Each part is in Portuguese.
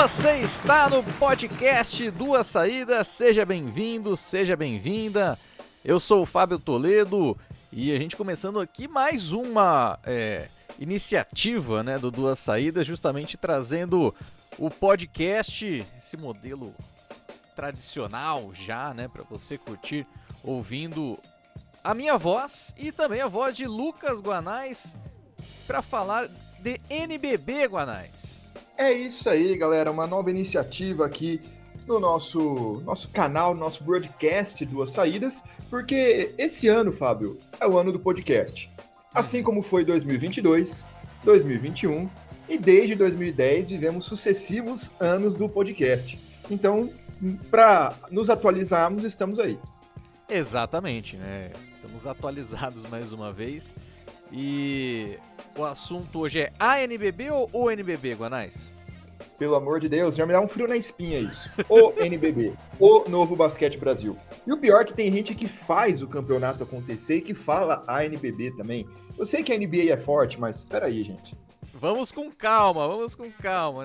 Você está no podcast Duas Saídas, seja bem-vindo, seja bem-vinda. Eu sou o Fábio Toledo e a gente começando aqui mais uma iniciativa, né, do Duas Saídas, justamente trazendo o podcast, esse modelo tradicional já, né, para você curtir ouvindo a minha voz e também a voz de Lucas Guanais para falar de NBB, Guanais. É isso aí, galera, uma nova iniciativa aqui no nosso canal, nosso broadcast Duas Saídas, porque esse ano, Fábio, é o ano do podcast. Assim como foi 2022, 2021 e desde 2010 vivemos sucessivos anos do podcast. Então, para nos atualizarmos, estamos aí. Exatamente, né? Estamos atualizados mais uma vez. E o assunto hoje é a NBB ou o NBB, Guanais? Pelo amor de Deus, já me dá um frio na espinha isso. O NBB, o Novo Basquete Brasil. E o pior é que tem gente que faz o campeonato acontecer e que fala a NBB também. Eu sei que a NBA é forte, mas espera aí, gente. Vamos com calma,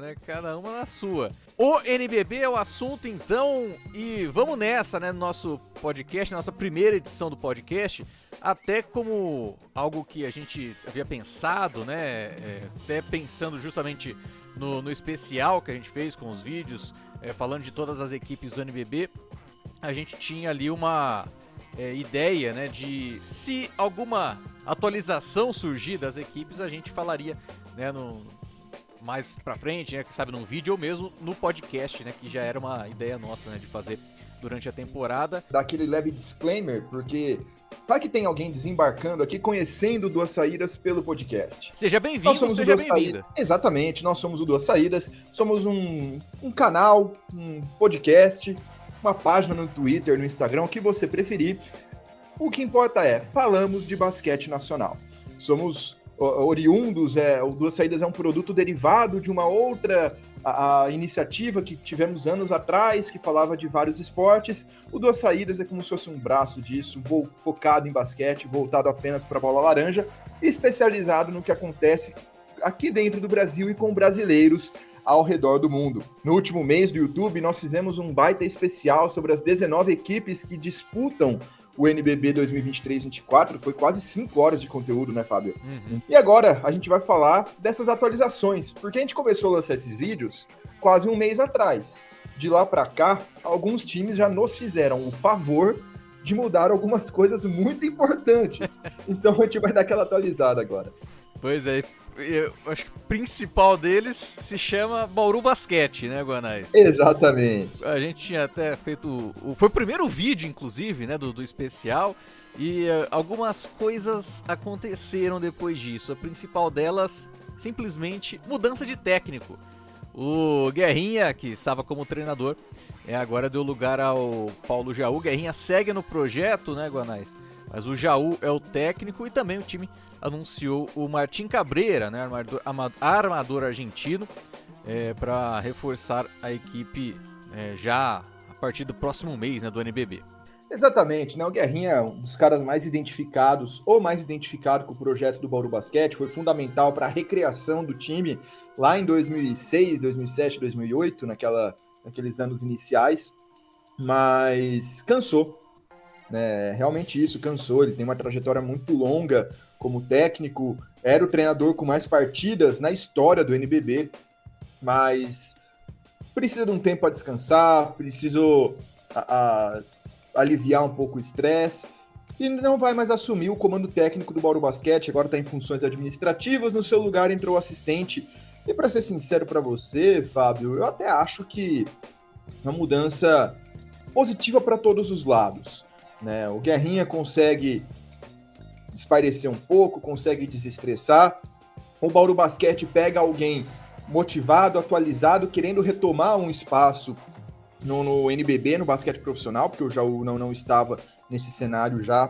né? Cada uma na sua. O NBB é o assunto, então, e vamos nessa, né? No nosso podcast, nossa primeira edição do podcast, até como algo que a gente havia pensado, né? Até pensando justamente no especial que a gente fez com os vídeos, falando de todas as equipes do NBB, a gente tinha ali uma ideia, né? De se alguma atualização surgir das equipes, a gente falaria, né, mais pra frente, né, que sabe, num vídeo ou mesmo no podcast, né, que já era uma ideia nossa, né, de fazer durante a temporada. Dá aquele leve disclaimer, porque vai que tem alguém desembarcando aqui conhecendo Duas Saídas pelo podcast. Seja bem-vindo, seja bem-vinda. Exatamente, nós somos o Duas Saídas, somos um canal, um podcast, uma página no Twitter, no Instagram, o que você preferir. O que importa é, falamos de basquete nacional. Somos oriundos, o Duas Saídas é um produto derivado de uma outra a iniciativa que tivemos anos atrás, que falava de vários esportes. O Duas Saídas é como se fosse um braço disso, focado em basquete, voltado apenas para a bola laranja, especializado no que acontece aqui dentro do Brasil e com brasileiros ao redor do mundo. No último mês do YouTube, nós fizemos um baita especial sobre as 19 equipes que disputam o NBB 2023-24, foi quase 5 horas de conteúdo, né, Fábio? Uhum. E agora a gente vai falar dessas atualizações, porque a gente começou a lançar esses vídeos quase um mês atrás. De lá para cá, alguns times já nos fizeram o favor de mudar algumas coisas muito importantes. Então a gente vai dar aquela atualizada agora. Pois é, eu acho que o principal deles se chama Bauru Basquete, né, Guanais? Exatamente. A gente tinha até feito... Foi o primeiro vídeo, inclusive, né, do especial. E algumas coisas aconteceram depois disso. A principal delas, simplesmente, mudança de técnico. O Guerrinha, que estava como treinador, agora deu lugar ao Paulo Jaú. Guerrinha segue no projeto, né, Guanais? Mas o Jaú é o técnico e também o time anunciou o Martim Cabreira, né, armador argentino, para reforçar a equipe já a partir do próximo mês, né, do NBB. Exatamente, né? O Guerrinha é um dos caras mais identificados, ou mais identificado com o projeto do Bauru Basquete, foi fundamental para a recriação do time lá em 2006, 2007, 2008, naqueles anos iniciais, mas cansou, né? Realmente isso, cansou. Ele tem uma trajetória muito longa como técnico, era o treinador com mais partidas na história do NBB, mas precisa de um tempo para descansar, precisou aliviar um pouco o estresse, e não vai mais assumir o comando técnico do Bauru Basquete, agora está em funções administrativas, no seu lugar entrou o assistente, e para ser sincero para você, Fábio, eu até acho que uma mudança positiva para todos os lados, né? O Guerrinha consegue espairecer um pouco, consegue desestressar, o Bauru Basquete pega alguém motivado, atualizado, querendo retomar um espaço no NBB, no basquete profissional, porque o Jaú não estava nesse cenário já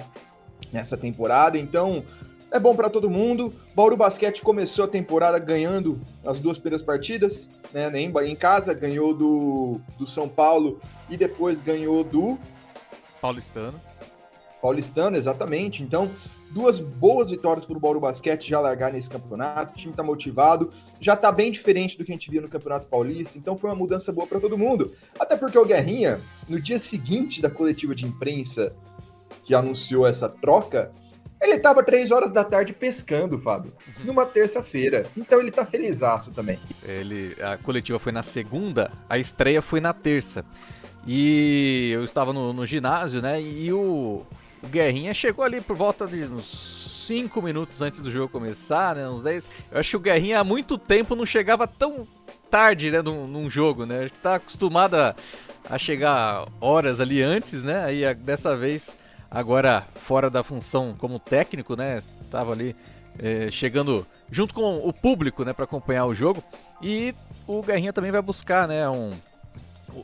nessa temporada, então é bom para todo mundo. Bauru Basquete começou a temporada ganhando as 2 primeiras partidas, né, em casa, ganhou do São Paulo e depois ganhou do Paulistano. Paulistano, exatamente. Então, 2 boas vitórias para o Bauru Basquete já largar nesse campeonato. O time está motivado, já está bem diferente do que a gente via no Campeonato Paulista. Então, foi uma mudança boa para todo mundo. Até porque o Guerrinha, no dia seguinte da coletiva de imprensa que anunciou essa troca, ele estava 3 horas da tarde pescando, Fábio, numa terça-feira. Então, ele tá felizaço também. A coletiva foi na segunda, a estreia foi na terça. E eu estava no ginásio, né? E o Guerrinha chegou ali por volta de uns 5 minutos antes do jogo começar, né? Uns 10. Eu acho que o Guerrinha há muito tempo não chegava tão tarde, né? Num jogo, né? Tá acostumado a chegar horas ali antes, né? Aí dessa vez, agora fora da função como técnico, né? Tava ali chegando junto com o público, né? Para acompanhar o jogo. E o Guerrinha também vai buscar, né?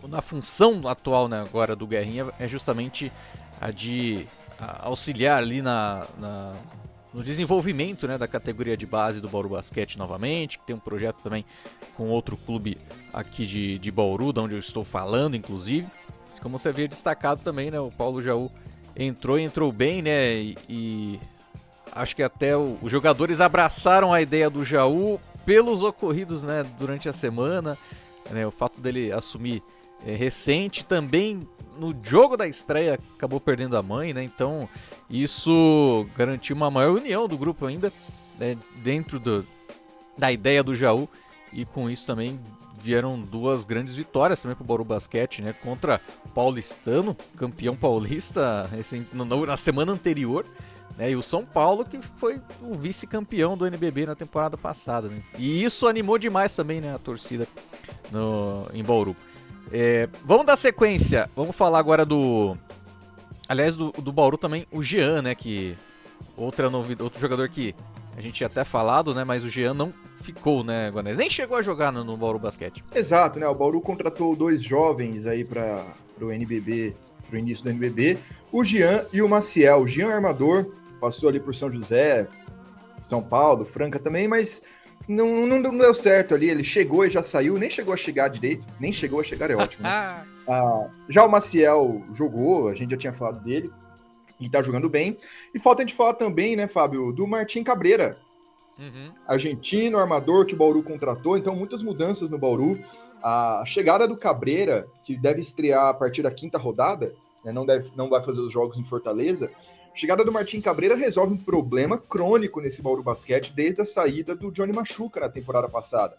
Na função atual, né, agora do Guerrinha é justamente a de auxiliar ali no desenvolvimento, né, da categoria de base do Bauru Basquete novamente, que tem um projeto também com outro clube aqui de Bauru, de onde eu estou falando, inclusive. Como você havia destacado também, né, o Paulo Jaú entrou bem, né, e acho que até os jogadores abraçaram a ideia do Jaú pelos ocorridos, né, durante a semana, né, o fato dele assumir recente, também no jogo da estreia acabou perdendo a mãe, né? Então isso garantiu uma maior união do grupo ainda, né, dentro da ideia do Jaú, e com isso também vieram 2 grandes vitórias também para o Bauru Basquete, né? Contra o Paulistano, campeão paulista na semana anterior, né? E o São Paulo, que foi o vice-campeão do NBB na temporada passada, né? E isso animou demais também, né, a torcida em Bauru. Vamos dar sequência, vamos falar agora do Bauru também, o Jean, né, que outro jogador que a gente tinha até falado, né, mas o Jean não ficou, né, Guanés, nem chegou a jogar no Bauru Basquete. Exato, né, o Bauru contratou 2 jovens aí para o NBB, pro início do NBB, o Jean e o Maciel. O Jean armador, passou ali por São José, São Paulo, Franca também, mas não deu certo ali, ele chegou e já saiu, nem chegou a chegar direito, nem chegou a chegar, é ótimo, né? Já o Maciel jogou, a gente já tinha falado dele, e tá jogando bem. E falta a gente falar também, né, Fábio, do Martim Cabreira, argentino, armador que o Bauru contratou, então muitas mudanças no Bauru. A chegada do Cabreira, que deve estrear a partir da 5ª rodada, né, não vai fazer os jogos em Fortaleza. A chegada do Martim Cabreira resolve um problema crônico nesse Bauru Basquete desde a saída do Johnny Machuca na temporada passada,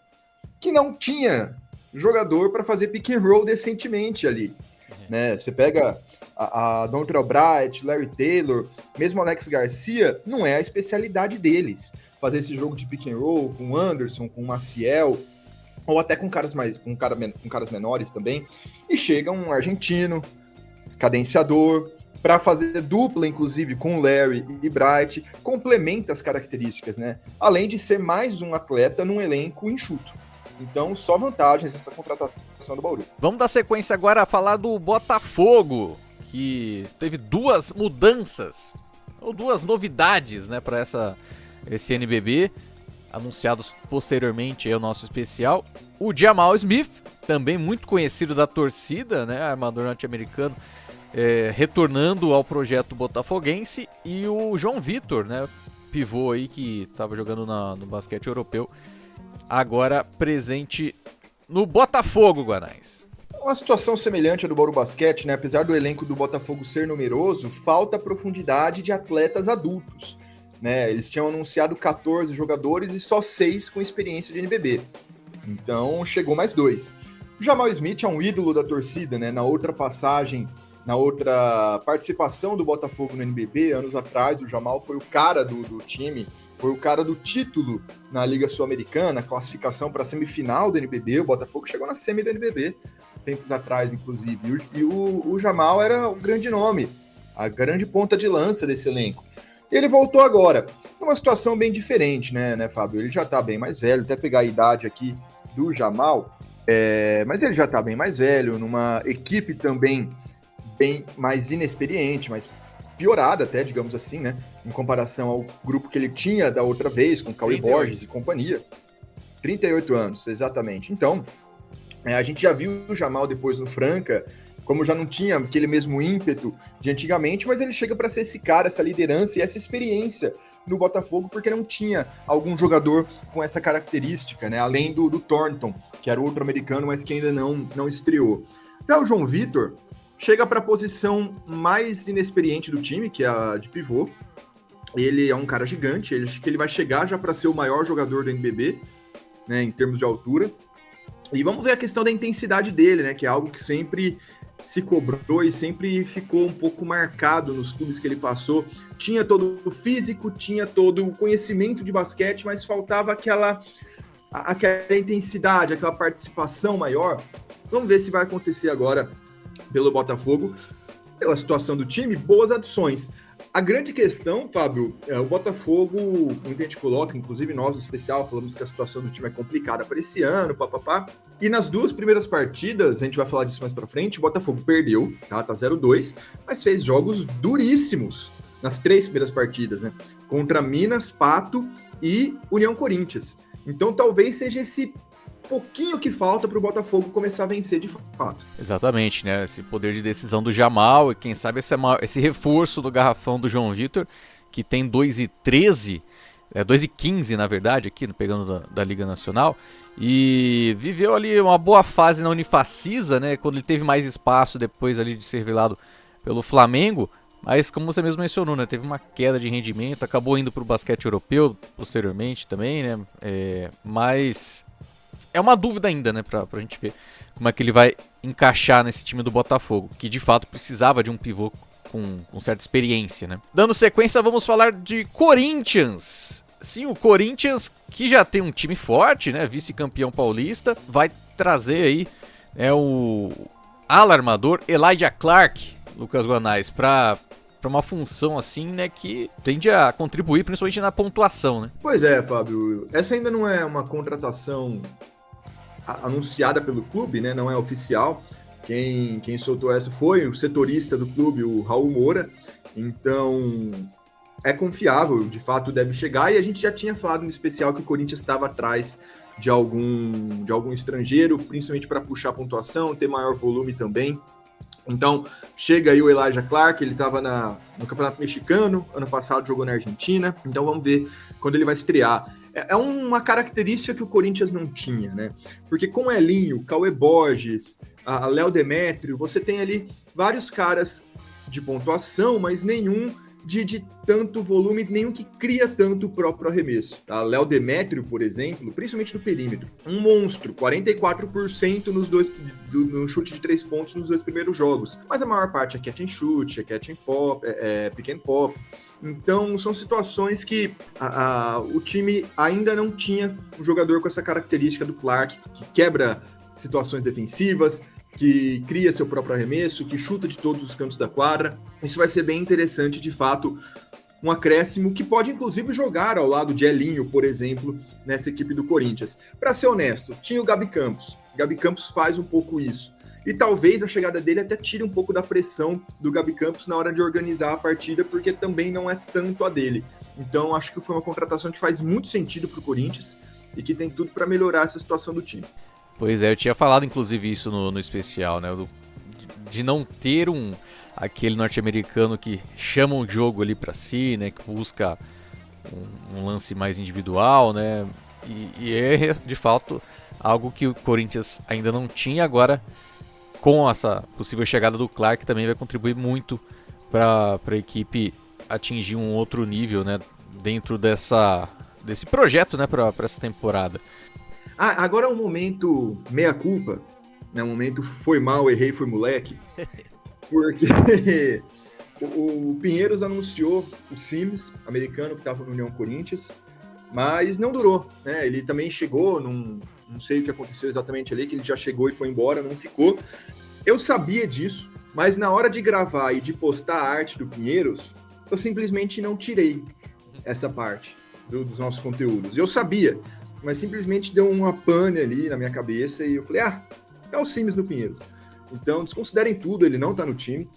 que não tinha jogador para fazer pick and roll decentemente ali. Né? Você pega a Dontrell Bright, Larry Taylor, mesmo Alex Garcia, não é a especialidade deles. Fazer esse jogo de pick and roll com o Anderson, com o Maciel, ou até com caras menores também. E chega um argentino, cadenciador, para fazer dupla, inclusive, com o Larry e Bright, complementa as características, né? Além de ser mais um atleta num elenco enxuto. Então, só vantagens essa contratação do Bauru. Vamos dar sequência agora a falar do Botafogo, que teve 2 mudanças, ou 2 novidades, né, para esse NBB, anunciados posteriormente ao nosso especial. O Jamal Smith, também muito conhecido da torcida, né, armador norte-americano, retornando ao projeto botafoguense, e o João Vitor, né, pivô aí que estava jogando no basquete europeu, agora presente no Botafogo, Guanais. Uma situação semelhante à do Bauru Basquete, né? Apesar do elenco do Botafogo ser numeroso, falta profundidade de atletas adultos, né? Eles tinham anunciado 14 jogadores e só 6 com experiência de NBB. Então, chegou mais 2. O Jamal Smith é um ídolo da torcida, né? Na outra participação do Botafogo no NBB, anos atrás, o Jamal foi o cara do time, foi o cara do título na Liga Sul-Americana, classificação para a semifinal do NBB. O Botafogo chegou na semi do NBB, tempos atrás, inclusive. E o Jamal era o grande nome, a grande ponta de lança desse elenco. E ele voltou agora, numa situação bem diferente, né, Fábio? Ele já está bem mais velho, até pegar a idade aqui do Jamal, mas ele já está bem mais velho, numa equipe também bem mais inexperiente, mais piorada até, digamos assim, né? Em comparação ao grupo que ele tinha da outra vez, com Cauê Borges e companhia. 38 anos, exatamente. Então, a gente já viu o Jamal depois no Franca, como já não tinha aquele mesmo ímpeto de antigamente, mas ele chega para ser esse cara, essa liderança e essa experiência no Botafogo, porque não tinha algum jogador com essa característica, né? Além do Thornton, que era outro americano, mas que ainda não estreou. Já o João Vitor chega para a posição mais inexperiente do time, que é a de pivô. Ele é um cara gigante, ele vai chegar já para ser o maior jogador do NBB, né, em termos de altura. E vamos ver a questão da intensidade dele, né, que é algo que sempre se cobrou e sempre ficou um pouco marcado nos clubes que ele passou. Tinha todo o físico, tinha todo o conhecimento de basquete, mas faltava aquela intensidade, aquela participação maior. Vamos ver se vai acontecer agora pelo Botafogo. Pela situação do time, boas adições. A grande questão, Fábio, o Botafogo, muita gente coloca, inclusive nós no especial, falamos que a situação do time é complicada para esse ano, papapá. E nas 2 primeiras partidas, a gente vai falar disso mais para frente, o Botafogo perdeu, tá 0-2, mas fez jogos duríssimos nas 3 primeiras partidas, né? Contra Minas, Pato e União Corinthians. Então talvez seja esse pouquinho que falta para o Botafogo começar a vencer de fato. Exatamente, né? Esse poder de decisão do Jamal e quem sabe esse reforço do garrafão do João Vitor, que tem 2,13, 2,15 na verdade, aqui pegando da Liga Nacional, e viveu ali uma boa fase na Unifacisa, né? Quando ele teve mais espaço depois ali de ser revelado pelo Flamengo, mas como você mesmo mencionou, né? Teve uma queda de rendimento, acabou indo para o basquete europeu posteriormente também, né? Mas é uma dúvida ainda, né, pra gente ver como é que ele vai encaixar nesse time do Botafogo, que de fato precisava de um pivô com certa experiência, né. Dando sequência, vamos falar de Corinthians. Sim, o Corinthians, que já tem um time forte, né, vice-campeão paulista, vai trazer aí o alarmador Elijah Clark, Lucas Guanais, para uma função assim, né, que tende a contribuir principalmente na pontuação, né. Pois é, Fábio, essa ainda não é uma contratação anunciada pelo clube, né? Não é oficial. Quem soltou essa foi o setorista do clube, o Raul Moura. Então, é confiável, de fato deve chegar. E a gente já tinha falado no especial que o Corinthians estava atrás de algum estrangeiro, principalmente para puxar a pontuação, ter maior volume também. Então, chega aí o Elijah Clark, ele estava no Campeonato Mexicano, ano passado jogou na Argentina. Então, vamos ver quando ele vai estrear. É uma característica que o Corinthians não tinha, né? Porque com Elinho, Cauê Borges, a Léo Demétrio, você tem ali vários caras de pontuação, mas nenhum de tanto volume, nenhum que cria tanto o próprio arremesso. Tá? Léo Demétrio, por exemplo, principalmente no perímetro, um monstro, 44% no chute de 3 pontos nos 2 primeiros jogos. Mas a maior parte é catch and shoot, é catch and pop, é pick and pop. Então, são situações que o time ainda não tinha um jogador com essa característica do Clark, que quebra situações defensivas, que cria seu próprio arremesso, que chuta de todos os cantos da quadra. Isso vai ser bem interessante, de fato, um acréscimo que pode, inclusive, jogar ao lado de Elinho, por exemplo, nessa equipe do Corinthians. Para ser honesto, tinha o Gabi Campos. O Gabi Campos faz um pouco isso. E talvez a chegada dele até tire um pouco da pressão do Gabi Campos na hora de organizar a partida, porque também não é tanto a dele. Então, acho que foi uma contratação que faz muito sentido para o Corinthians e que tem tudo para melhorar essa situação do time. Pois é, eu tinha falado inclusive isso no especial, né? De não ter aquele norte-americano que chama o jogo ali para si, né? Que busca um lance mais individual, né? E é de fato algo que o Corinthians ainda não tinha. Agora, com essa possível chegada do Clark, também vai contribuir muito para a equipe atingir um outro nível, né? Dentro desse projeto, né? Para essa temporada. Agora é um momento meia-culpa, né? Um momento foi mal, errei, fui moleque. Porque o Pinheiros anunciou o Sims, americano, que estava no União Corinthians, mas não durou, né? Ele também chegou, não sei o que aconteceu exatamente ali, que ele já chegou e foi embora, não ficou. Eu sabia disso, mas na hora de gravar e de postar a arte do Pinheiros, eu simplesmente não tirei essa parte dos nossos conteúdos. Eu sabia, mas simplesmente deu uma pane ali na minha cabeça e eu falei, é o Sims no Pinheiros. Então, desconsiderem tudo, ele não tá no time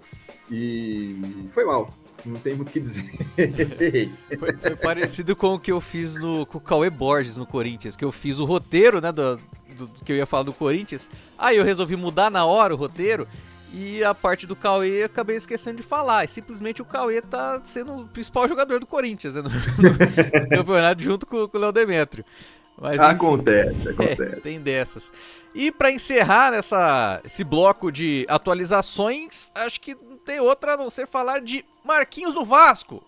e foi mal. Não tem muito o que dizer. Foi parecido com o que eu fiz com o Cauê Borges no Corinthians, que eu fiz o roteiro, né, do que eu ia falar do Corinthians. Aí eu resolvi mudar na hora o roteiro E a parte do Cauê eu acabei esquecendo de falar. E simplesmente o Cauê tá sendo o principal jogador do Corinthians, né, no campeonato, junto com o Léo Demétrio. Mas, enfim, Acontece. tem dessas. E pra encerrar esse bloco de atualizações, acho que não tem outra a não ser falar de Marquinhos do Vasco.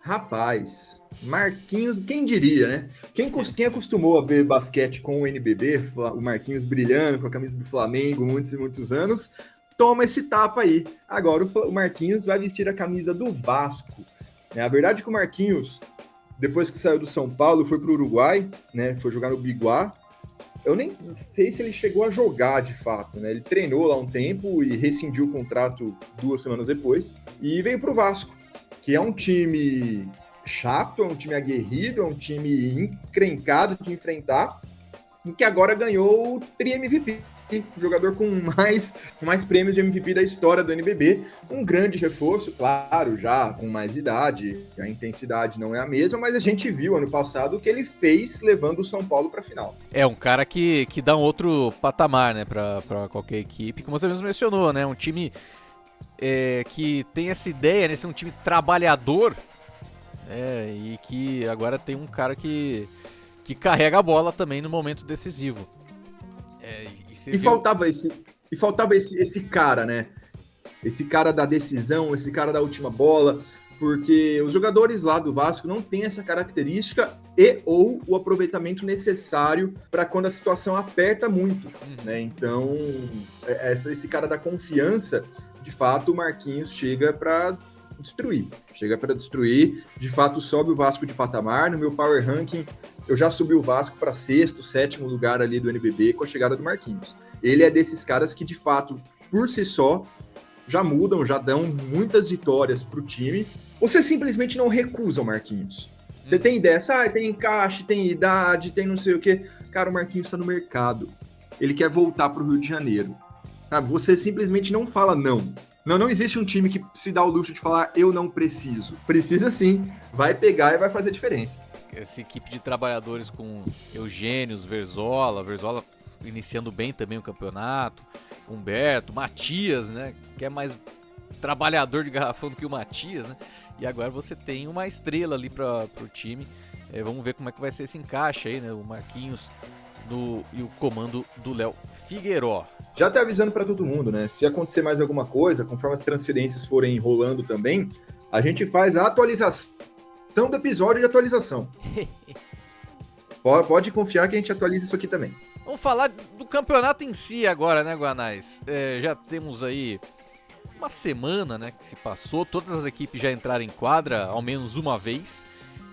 Rapaz, Marquinhos, quem diria, né? Quem acostumou a ver basquete com o NBB, o Marquinhos brilhando com a camisa do Flamengo muitos e muitos anos, toma esse tapa aí. Agora o Marquinhos vai vestir a camisa do Vasco. A verdade é que o Marquinhos, depois que saiu do São Paulo, foi para o Uruguai, né? Foi jogar no Biguá. Eu nem sei se ele chegou a jogar de fato, né? Ele treinou lá um tempo e rescindiu o contrato 2 semanas depois e veio para o Vasco, que é um time chato, é um time aguerrido, é um time encrencado de enfrentar, e que agora ganhou o Tri-MVP, jogador com mais prêmios de MVP da história do NBB, um grande reforço, claro, já com mais idade, a intensidade não é a mesma, mas a gente viu ano passado o que ele fez levando o São Paulo para a final. É um cara que dá um outro patamar, né, para qualquer equipe, como você mesmo mencionou, né, um time que tem essa ideia, né, ser um time trabalhador, e que agora tem um cara que carrega a bola também no momento decisivo. Faltava esse cara, né? Esse cara da decisão, esse cara da última bola, porque os jogadores lá do Vasco não têm essa característica ou o aproveitamento necessário para quando a situação aperta muito, né? Então, esse cara da confiança, de fato, o Marquinhos chega para destruir. De fato, sobe o Vasco de patamar. No meu Power Ranking, eu já subi o Vasco para 6º, 7º lugar ali do NBB com a chegada do Marquinhos. Ele é desses caras que, de fato, por si só, já mudam, já dão muitas vitórias pro time. Você simplesmente não recusa o Marquinhos. Você tem ideia, tem encaixe, tem idade, tem não sei o quê. Cara, o Marquinhos está no mercado. Ele quer voltar pro Rio de Janeiro. Você simplesmente não fala não. Não existe um time que se dá o luxo de falar eu não preciso. Precisa sim, vai pegar e vai fazer diferença. Essa equipe de trabalhadores com Eugênios, Verzola iniciando bem também o campeonato, Humberto, Matias, né, que é mais trabalhador de garrafão do que o Matias, né, e agora você tem uma estrela ali pro time. Vamos ver como é que vai ser esse encaixe aí, né, o Marquinhos e o comando do Léo Figueiró. Já tá avisando para todo mundo, né? Se acontecer mais alguma coisa, conforme as transferências forem rolando também, a gente faz a atualização do episódio de atualização. Pode confiar que a gente atualiza isso aqui também. Vamos falar do campeonato em si agora, né, Guanais? Já temos aí uma semana, né, que se passou, todas as equipes já entraram em quadra ao menos uma vez.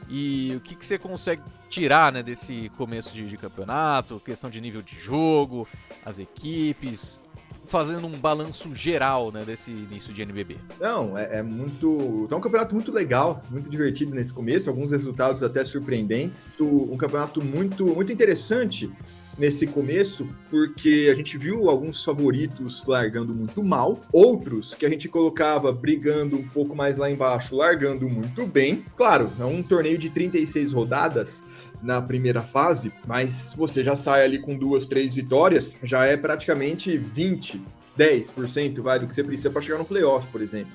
E o que você consegue tirar, né, desse começo de campeonato, questão de nível de jogo, as equipes, fazendo um balanço geral, né, desse início de NBB? Não, é muito... Tá um campeonato muito legal, muito divertido nesse começo, alguns resultados até surpreendentes. Um campeonato muito, muito interessante nesse começo, porque a gente viu alguns favoritos largando muito mal, outros que a gente colocava brigando um pouco mais lá embaixo, largando muito bem. Claro, é um torneio de 36 rodadas na primeira fase, mas você já sai ali com 2, 3 vitórias, já é praticamente 10% do que você precisa para chegar no playoff, por exemplo.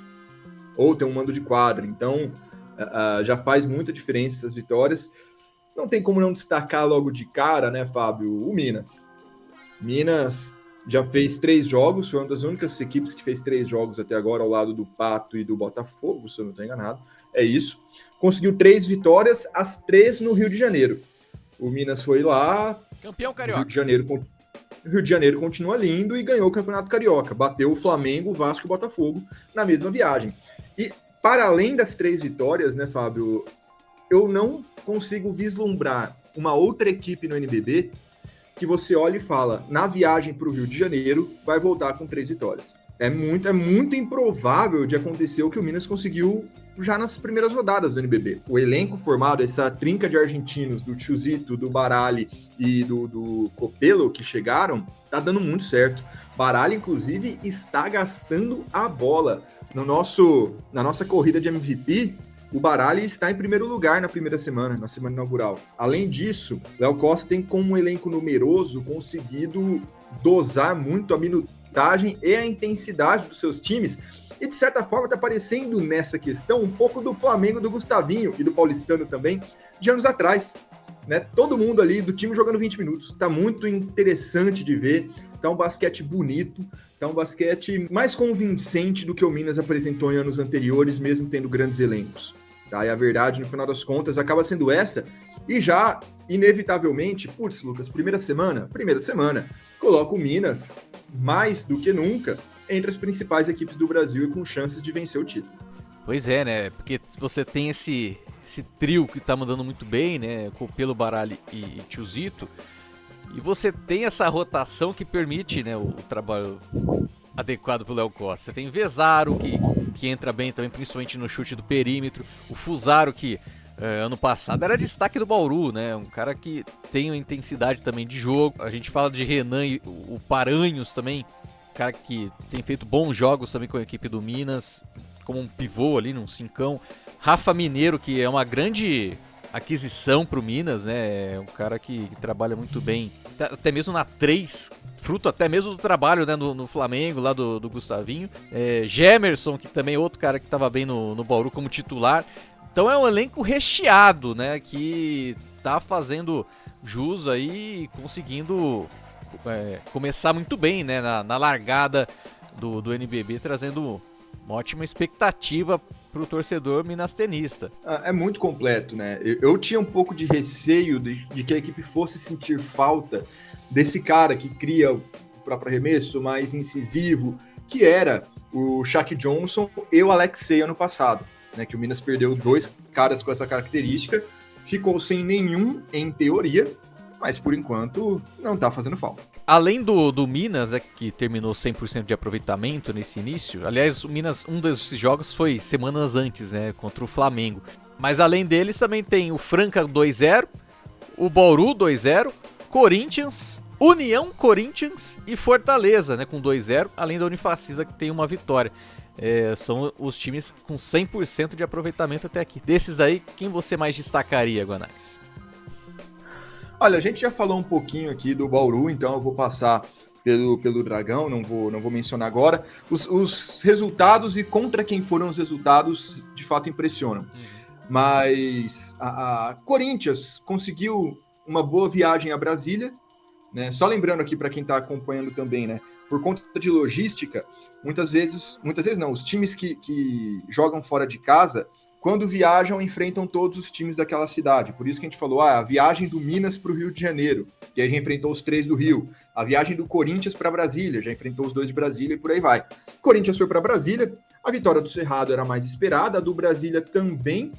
Ou ter um mando de quadra, então já faz muita diferença essas vitórias. Não tem como não destacar logo de cara, né, Fábio, o Minas. Minas já fez 3 jogos, foi uma das únicas equipes que fez 3 jogos até agora, ao lado do Pato e do Botafogo, se eu não estou enganado. É isso. Conseguiu 3 vitórias, as 3 no Rio de Janeiro. O Minas foi lá... Campeão carioca. O Rio de Janeiro continua lindo e ganhou o Campeonato Carioca. Bateu o Flamengo, o Vasco e o Botafogo na mesma viagem. E, para além das 3 vitórias, né, Fábio, eu não consigo vislumbrar uma outra equipe no NBB que você olha e fala, na viagem para o Rio de Janeiro, vai voltar com 3 vitórias. É muito improvável de acontecer o que o Minas conseguiu já nas primeiras rodadas do NBB. O elenco formado, essa trinca de argentinos, do Chusito, do Baralli e do Copelo, que chegaram, tá dando muito certo. Baralli, inclusive, está gastando a bola. Na nossa corrida de MVP, o Baralli está em primeiro lugar na primeira semana, na semana inaugural. Além disso, Léo Costa tem, com um elenco numeroso, conseguido dosar muito a montagem e a intensidade dos seus times. E, de certa forma, está parecendo nessa questão um pouco do Flamengo do Gustavinho e do Paulistano também, de anos atrás. Né? Todo mundo ali do time jogando 20 minutos. Tá muito interessante de ver. Tá um basquete bonito. Tá um basquete mais convincente do que o Minas apresentou em anos anteriores, mesmo tendo grandes elencos. Tá? E a verdade, no final das contas, acaba sendo essa. E já, inevitavelmente, putz, Lucas, primeira semana, coloca o Minas, mais do que nunca, entre as principais equipes do Brasil e com chances de vencer o título. Pois é, né? Porque você tem esse trio que tá mandando muito bem, né? Copelo, Baralho e Tiozito. E você tem essa rotação que permite, né, o trabalho adequado pro Léo Costa. Você tem Vezaro, que entra bem também, principalmente no chute do perímetro. O Fusaro, que ano passado era destaque do Bauru, né? Um cara que tem uma intensidade também de jogo. A gente fala de Renan e o Paranhos também, cara que tem feito bons jogos também com a equipe do Minas, como um pivô ali, num cincão. Rafa Mineiro, que é uma grande aquisição pro Minas, né? É um cara que trabalha muito bem, até mesmo na 3, fruto até mesmo do trabalho, né, no Flamengo, lá do Gustavinho. Gemerson, que também é outro cara que estava bem no Bauru como titular. Então é um elenco recheado, né, que tá fazendo jus aí, conseguindo começar muito bem, né, na largada do NBB, trazendo uma ótima expectativa pro torcedor minastenista. É muito completo, né? Eu tinha um pouco de receio de que a equipe fosse sentir falta desse cara que cria o próprio arremesso mais incisivo, que era o Shaq Johnson e o Alexei ano passado, né? Que o Minas perdeu 2 caras com essa característica, ficou sem nenhum em teoria, mas por enquanto não tá fazendo falta. Além do Minas, que terminou 100% de aproveitamento nesse início, aliás, o Minas, um desses jogos foi semanas antes, né, contra o Flamengo. Mas além deles também tem o Franca 2-0, o Bauru 2-0, Corinthians, União Corinthians e Fortaleza, né, com 2-0, além da Unifacisa que tem uma vitória. São os times com 100% de aproveitamento até aqui. Desses aí, quem você mais destacaria, Guanais? Olha, a gente já falou um pouquinho aqui do Bauru, então eu vou passar pelo Dragão, não vou mencionar agora. Os resultados e contra quem foram os resultados de fato impressionam. Mas a Corinthians conseguiu uma boa viagem a Brasília, né? Só lembrando aqui para quem está acompanhando também, né? Por conta de logística, muitas vezes não, os times que jogam fora de casa, quando viajam, enfrentam todos os times daquela cidade. Por isso que a gente falou, a viagem do Minas para o Rio de Janeiro, que aí já enfrentou os 3 do Rio. A viagem do Corinthians para Brasília, já enfrentou os 2 de Brasília e por aí vai. Corinthians foi para Brasília, a vitória do Cerrado era mais esperada, a do Brasília também,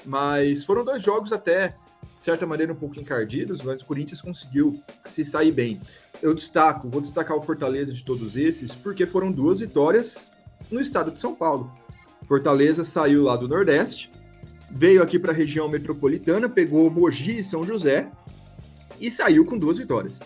mas foram 2 jogos até, de certa maneira, um pouco encardidos, mas o Corinthians conseguiu se sair bem. Vou destacar o Fortaleza de todos esses, porque foram 2 vitórias no estado de São Paulo. Fortaleza saiu lá do Nordeste, veio aqui para a região metropolitana, pegou Mogi e São José e saiu com 2 vitórias.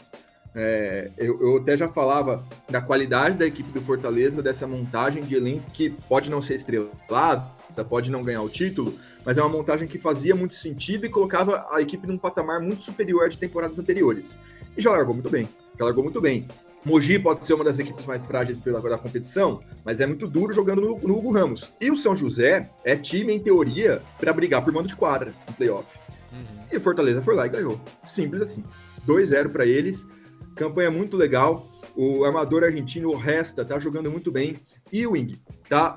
Eu até já falava da qualidade da equipe do Fortaleza, dessa montagem de elenco que pode não ser estrelada, pode não ganhar o título, mas é uma montagem que fazia muito sentido e colocava a equipe num patamar muito superior de temporadas anteriores. E já largou muito bem. Mogi pode ser uma das equipes mais frágeis da competição, mas é muito duro jogando no Hugo Ramos. E o São José é time, em teoria, para brigar por mando de quadra no playoff. E o Fortaleza foi lá e ganhou. Simples assim. 2-0 para eles. Campanha muito legal. O armador argentino, o Resta, tá jogando muito bem. E o Wing tá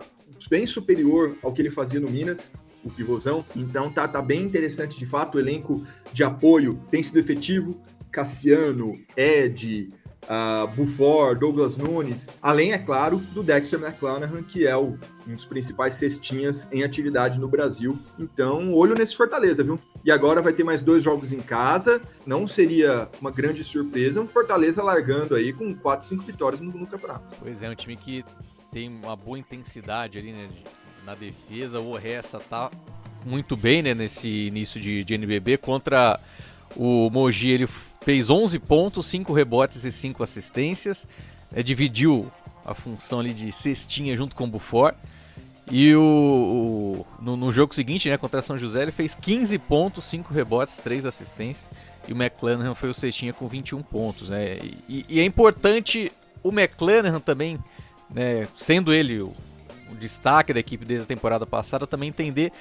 bem superior ao que ele fazia no Minas, o pivôzão. Então tá bem interessante de fato. O elenco de apoio tem sido efetivo. Cassiano, Ed, Bufor, Douglas Nunes, além, é claro, do Dexter McClanahan, que é um dos principais cestinhas em atividade no Brasil. Então, olho nesse Fortaleza, viu? E agora vai ter mais 2 jogos em casa, não seria uma grande surpresa um Fortaleza largando aí com 4, 5 vitórias no campeonato. Pois é, um time que tem uma boa intensidade ali, né, na defesa. O Oressa tá muito bem, né, nesse início de NBB. Contra o Mogi, ele fez 11 pontos, 5 rebotes e 5 assistências. Dividiu a função ali de cestinha junto com o Bufor. E no jogo seguinte, né, contra São José, ele fez 15 pontos, 5 rebotes, 3 assistências. E o McClanahan foi o cestinha com 21 pontos. Né? E é importante O McClanahan também, né, sendo ele o destaque da equipe desde a temporada passada, também entender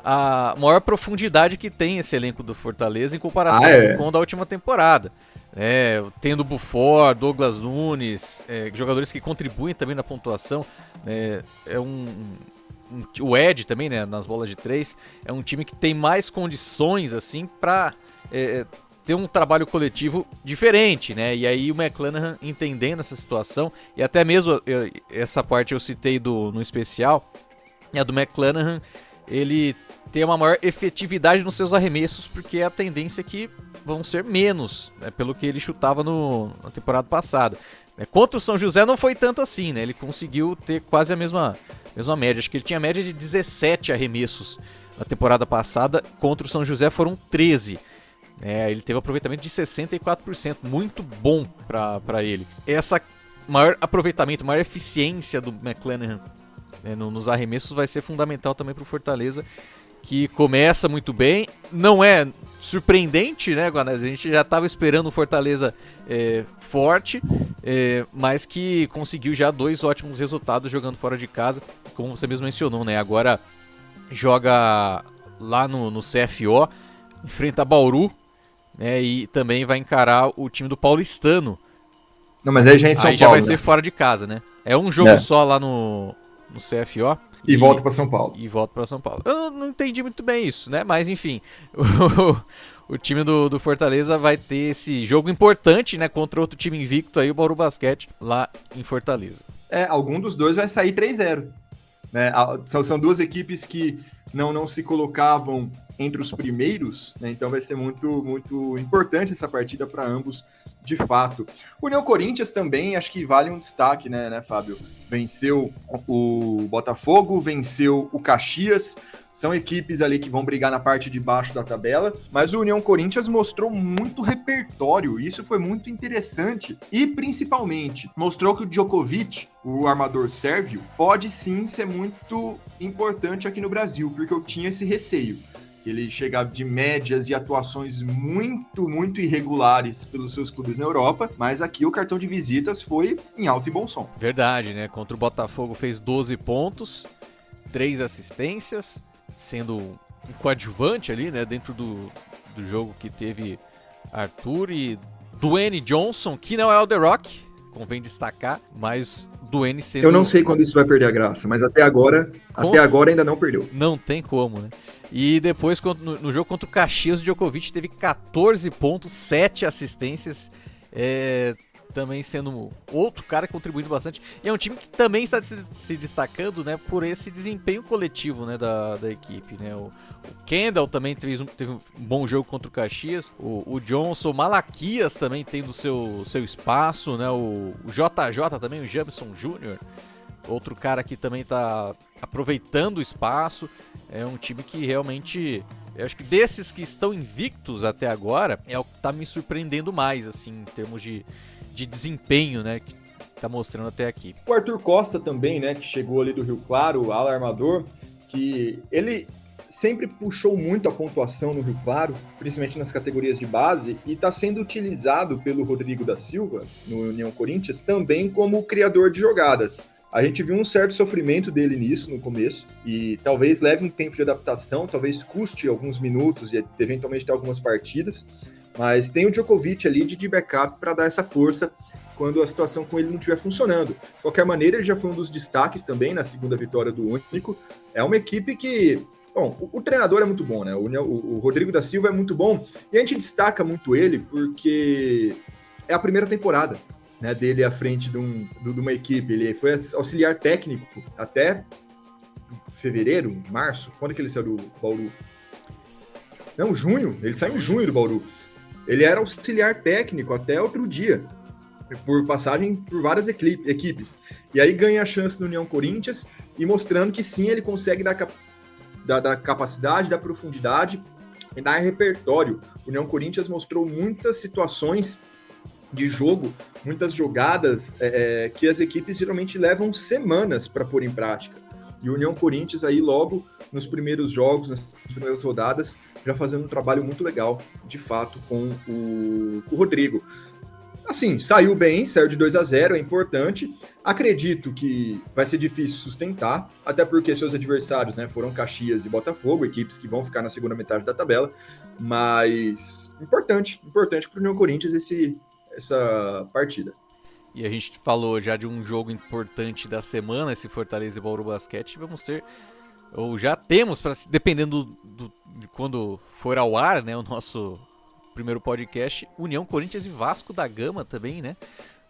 a maior profundidade que tem esse elenco do Fortaleza em comparação com o da última temporada. Tendo Buffon, Douglas Nunes, jogadores que contribuem também na pontuação. O Ed também, né, nas bolas de 3, é um time que tem mais condições assim para ter um trabalho coletivo diferente, né? E aí o McClanahan entendendo essa situação, e até mesmo essa parte eu citei no especial, a do McClanahan, ele tem uma maior efetividade nos seus arremessos, porque a tendência é que vão ser menos, né, pelo que ele chutava na temporada passada. Contra o São José não foi tanto assim, né? Ele conseguiu ter quase a mesma média. Acho que ele tinha média de 17 arremessos na temporada passada, contra o São José foram 13. Ele teve um aproveitamento de 64%, muito bom para ele. Essa maior aproveitamento, maior eficiência do McClanahan nos arremessos vai ser fundamental também para o Fortaleza, que começa muito bem. Não é surpreendente, né, Guanais? A gente já estava esperando o Fortaleza forte, mas que conseguiu já 2 ótimos resultados jogando fora de casa, como você mesmo mencionou, né? Agora joga lá no CFO, enfrenta Bauru, e também vai encarar o time do Paulistano. Não, mas aí já é em São Paulo. Aí já vai ser fora de casa, né? É um jogo só lá no CFO. E volta para São Paulo. Eu não entendi muito bem isso, né? Mas enfim, o time do Fortaleza vai ter esse jogo importante, né? Contra outro time invicto aí, o Bauru Basquete, lá em Fortaleza. Algum dos dois vai sair 3-0. Né? São duas equipes que não se colocavam entre os primeiros, né? Então vai ser muito, muito importante essa partida para ambos, de fato. O União Corinthians também, acho que vale um destaque, né, Fábio? Venceu o Botafogo, venceu o Caxias, são equipes ali que vão brigar na parte de baixo da tabela, mas o União Corinthians mostrou muito repertório, e isso foi muito interessante, e principalmente mostrou que o Djokovic, o armador sérvio, pode sim ser muito importante aqui no Brasil, porque eu tinha esse receio. Ele chegava de médias e atuações muito, muito irregulares pelos seus clubes na Europa, mas aqui o cartão de visitas foi em alto e bom som. Verdade, né? Contra o Botafogo fez 12 pontos, 3 assistências, sendo um coadjuvante ali, né? Dentro do jogo que teve Arthur e Dwayne Johnson, que não é o The Rock, convém destacar, mas Dwayne sendo... Eu não sei quando isso vai perder a graça, mas até agora ainda não perdeu. Não tem como, né? E depois, no jogo contra o Caxias, o Djokovic teve 14 pontos, 7 assistências, também sendo outro cara contribuindo bastante. E é um time que também está se destacando, né, por esse desempenho coletivo, né, da equipe, né? O Kendall também teve um bom jogo contra o Caxias, o Johnson, o Malaquias também tendo seu espaço, né? O JJ também, o Jamison Jr., outro cara que também está aproveitando o espaço. É um time que realmente, eu acho que desses que estão invictos até agora, é o que está me surpreendendo mais, assim, em termos de desempenho, né, que está mostrando até aqui. O Arthur Costa também, né, que chegou ali do Rio Claro, ala armador, que ele sempre puxou muito a pontuação no Rio Claro, principalmente nas categorias de base, e está sendo utilizado pelo Rodrigo da Silva, no União Corinthians, também como criador de jogadas. A gente viu um certo sofrimento dele nisso no começo, e talvez leve um tempo de adaptação, talvez custe alguns minutos e eventualmente ter algumas partidas, mas tem o Djokovic ali de backup para dar essa força quando a situação com ele não estiver funcionando. De qualquer maneira, ele já foi um dos destaques também na segunda vitória do Único. É uma equipe que... Bom, o treinador é muito bom, né? O Rodrigo da Silva é muito bom, e a gente destaca muito ele porque é a primeira temporada, né, dele à frente de uma equipe. Ele foi auxiliar técnico até fevereiro, março. Quando é que ele saiu do Bauru? Não, junho. Ele saiu em junho do Bauru. Ele era auxiliar técnico até outro dia, por passagem por várias equipes. E aí ganha a chance no União Corinthians e mostrando que sim, ele consegue dar capacidade, dar profundidade e dar repertório. O União Corinthians mostrou muitas situações de jogo, muitas jogadas que as equipes geralmente levam semanas para pôr em prática. E o União Corinthians aí logo nos primeiros jogos, nas primeiras rodadas, já fazendo um trabalho muito legal, de fato, com o Rodrigo. Assim, saiu bem, saiu de 2-0, é importante. Acredito que vai ser difícil sustentar, até porque seus adversários, né, foram Caxias e Botafogo, equipes que vão ficar na segunda metade da tabela, mas importante para o União Corinthians essa partida. E a gente falou já de um jogo importante da semana, esse Fortaleza e Bauru Basquete, vamos ter, ou já temos, dependendo de quando for ao ar, né, o nosso primeiro podcast, União Corinthians e Vasco da Gama também, né?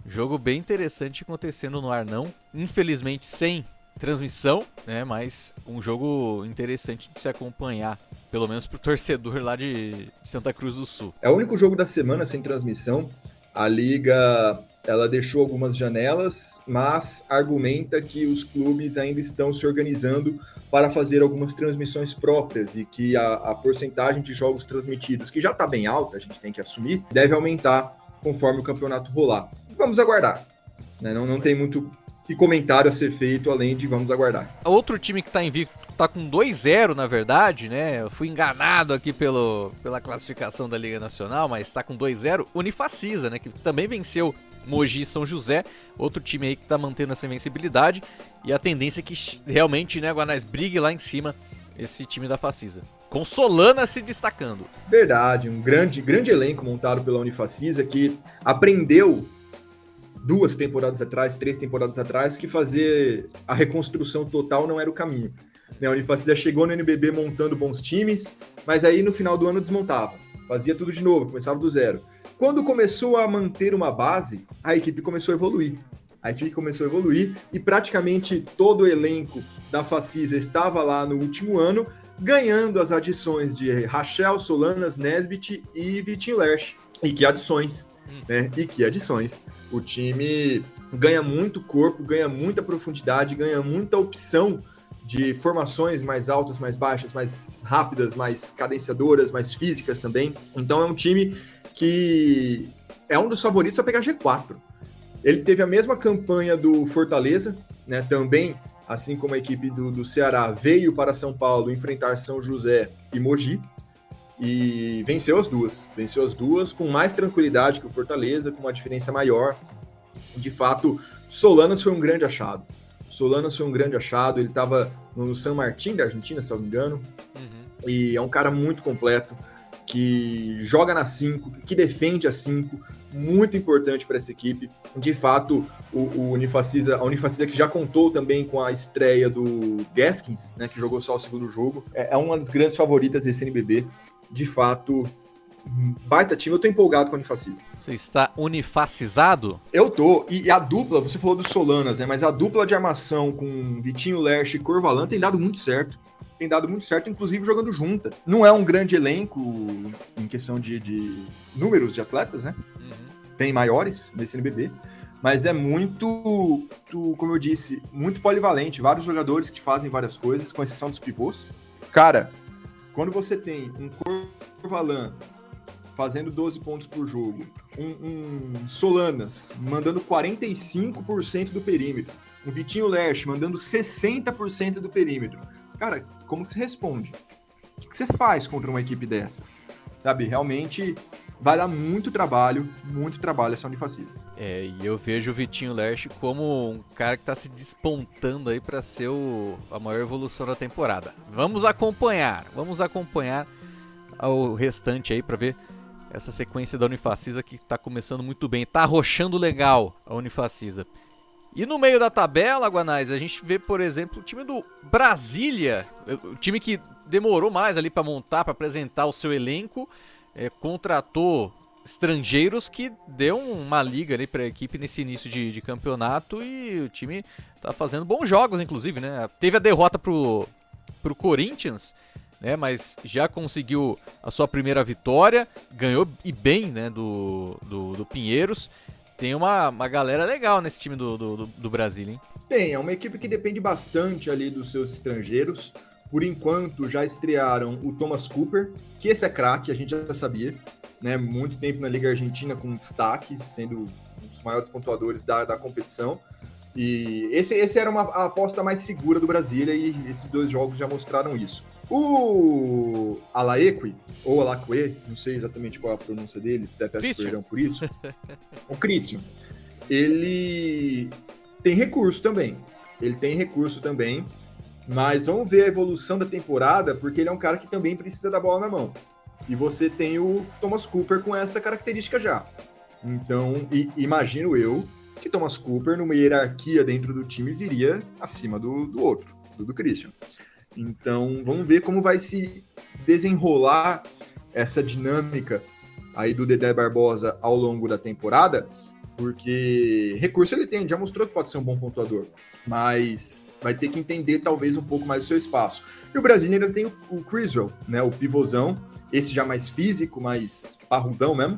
Jogo bem interessante acontecendo no ar, não. Infelizmente sem transmissão, né? Mas um jogo interessante de se acompanhar, pelo menos pro torcedor lá de Santa Cruz do Sul. É o único jogo da semana sem transmissão. A Liga, ela deixou algumas janelas, mas argumenta que os clubes ainda estão se organizando para fazer algumas transmissões próprias e que a porcentagem de jogos transmitidos, que já está bem alta, a gente tem que assumir, deve aumentar conforme o campeonato rolar. Vamos aguardar. Né? Não tem muito que comentário a ser feito além de vamos aguardar. Outro time que está invicto, tá com 2-0 na verdade, né? Eu fui enganado aqui pela classificação da Liga Nacional, mas tá com 2-0, Unifacisa, né? Que também venceu Mogi e São José, outro time aí que tá mantendo essa invencibilidade, e a tendência é que realmente, né, Guanais brigue lá em cima esse time da Facisa. Com Solana se destacando. Verdade, um grande elenco montado pela Unifacisa que aprendeu 2 temporadas atrás, 3 temporadas atrás, que fazer a reconstrução total não era o caminho. A Unifacisa chegou no NBB montando bons times, mas aí no final do ano desmontava, fazia tudo de novo, começava do zero. Quando começou a manter uma base, a equipe começou a evoluir. E praticamente todo o elenco da Facisa estava lá no último ano, ganhando as adições de Rachel, Solanas, Nesbit e Vitinho Lerche. E que adições, né? O time ganha muito corpo, ganha muita profundidade, ganha muita opção de formações mais altas, mais baixas, mais rápidas, mais cadenciadoras, mais físicas também. Então é um time que é um dos favoritos a pegar G4. Ele teve a mesma campanha do Fortaleza, né? Também, assim como a equipe do Ceará, veio para São Paulo enfrentar São José e Mogi e venceu as duas com mais tranquilidade que o Fortaleza, com uma diferença maior. De fato, Solanas foi um grande achado. Ele estava no San Martín da Argentina, se não me engano, e é um cara muito completo, que joga na 5, que defende a 5, muito importante para essa equipe. De fato, a Unifacisa que já contou também com a estreia do Gaskins, né, que jogou só o segundo jogo, é uma das grandes favoritas desse NBB. De fato, baita time, eu tô empolgado com a Unifacisa. Você está unifacizado? Eu tô, e a dupla, você falou dos Solanas, né, mas a dupla de armação com Vitinho Lerche e Corvalan tem dado muito certo, inclusive jogando junta. Não é um grande elenco em questão de números de atletas, né? Tem maiores nesse NBB, mas é muito, como eu disse, muito polivalente. Vários jogadores que fazem várias coisas, com exceção dos pivôs. Cara, quando você tem um Corvalan fazendo 12 pontos por jogo, um Solanas mandando 45% do perímetro, um Vitinho Lerche mandando 60% do perímetro, cara, como que você responde? O que você faz contra uma equipe dessa? Sabe, realmente vai dar muito trabalho essa Unifacisa. E eu vejo o Vitinho Lerche como um cara que tá se despontando aí para ser a maior evolução da temporada. Vamos acompanhar o restante aí para ver essa sequência da Unifacisa que tá começando muito bem, tá arrochando legal a Unifacisa. E no meio da tabela, Guanais, a gente vê, por exemplo, o time do Brasília, o time que demorou mais ali para montar, para apresentar o seu elenco, contratou estrangeiros que deu uma liga ali para a equipe nesse início de campeonato, e o time tá fazendo bons jogos, inclusive, né? Teve a derrota pro Corinthians, né? Mas já conseguiu a sua primeira vitória, ganhou e bem, né? Do Pinheiros. Tem uma galera legal nesse time do Brasil, hein? Tem, é uma equipe que depende bastante ali dos seus estrangeiros. Por enquanto, já estrearam o Thomas Cooper, que esse é craque, a gente já sabia, né? Muito tempo na Liga Argentina com destaque, sendo um dos maiores pontuadores da competição. E esse era a aposta mais segura do Brasília e esses 2 jogos já mostraram isso. O Alaeque, ou Alaque, não sei exatamente qual é a pronúncia dele, até peço Christian. perdão por isso. O Christian, ele tem recurso também. Mas vamos ver a evolução da temporada, porque ele é um cara que também precisa da bola na mão. E você tem o Thomas Cooper com essa característica já. Então, imagino eu que Thomas Cooper, numa hierarquia dentro do time, viria acima do outro, do Christian. Então, vamos ver como vai se desenrolar essa dinâmica aí do Dedé Barbosa ao longo da temporada, porque recurso ele tem, já mostrou que pode ser um bom pontuador, mas vai ter que entender talvez um pouco mais o seu espaço. E o Brasil ainda tem o Criswell, né, o pivôzão, esse já mais físico, mais parrudão mesmo,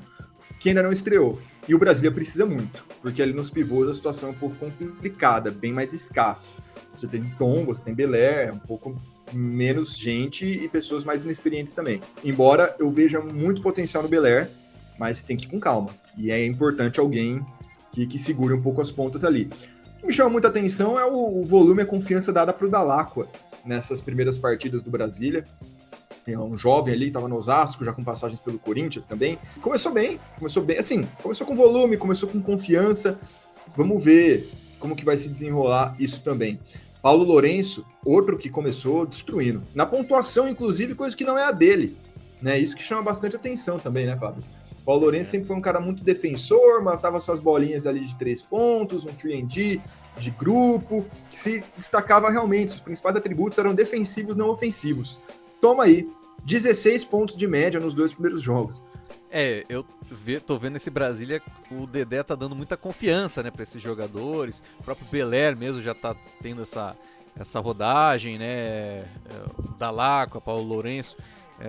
que ainda não estreou. E o Brasília precisa muito, porque ali nos pivôs a situação é um pouco complicada, bem mais escassa. Você tem Tom, você tem Belair, um pouco menos gente e pessoas mais inexperientes também. Embora eu veja muito potencial no Belair, mas tem que ir com calma. E é importante alguém que segure um pouco as pontas ali. O que me chama muita atenção é o volume e a confiança dada para o Dalacqua nessas primeiras partidas do Brasília. É um jovem ali, estava no Osasco, já com passagens pelo Corinthians também. Começou bem, assim, começou com volume, começou com confiança. Vamos ver como que vai se desenrolar isso também. Paulo Lourenço, outro que começou destruindo. Na pontuação, inclusive, coisa que não é a dele. Né? Isso que chama bastante atenção também, né, Fábio? Paulo Lourenço sempre foi um cara muito defensor, matava suas bolinhas ali de 3 pontos, um 3&D de grupo, que se destacava realmente. Os principais atributos eram defensivos, não ofensivos. Toma aí, 16 pontos de média nos 2 primeiros jogos. Eu tô vendo esse Brasília, o Dedé tá dando muita confiança, né, pra esses jogadores. O próprio Belair mesmo já tá tendo essa rodagem, né, o Dalacqua, Paulo Lourenço,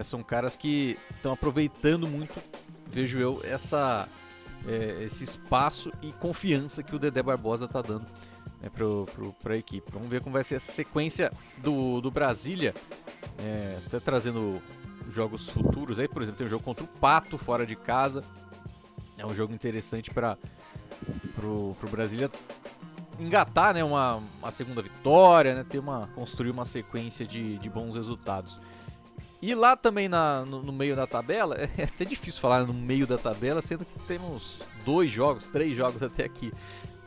são caras que estão aproveitando muito, vejo eu, esse espaço e confiança que o Dedé Barbosa tá dando, né, pra equipe. Vamos ver como vai ser essa sequência do Brasília, até trazendo jogos futuros aí, por exemplo, tem um jogo contra o Pato fora de casa, é um jogo interessante para pro Brasília engatar, né, uma segunda vitória, né, construir uma sequência de bons resultados. E lá também no meio da tabela, é até difícil falar no meio da tabela, sendo que temos 3 jogos até aqui.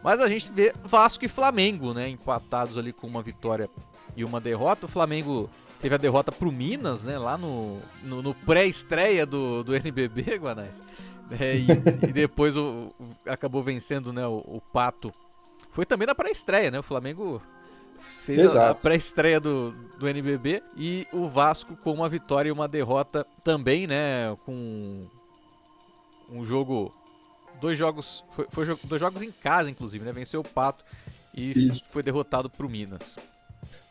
Mas a gente vê Vasco e Flamengo, né, empatados ali com uma vitória e uma derrota. O Flamengo teve a derrota pro Minas, né, lá no pré-estreia do NBB, Guanais. E depois acabou vencendo, né, o Pato. Foi também na pré-estreia, né, o Flamengo fez a pré-estreia do NBB e o Vasco com uma vitória e uma derrota também, né, com um jogo... 2 jogos, foi 2 jogos em casa, inclusive, né, venceu o Pato e foi derrotado pro Minas.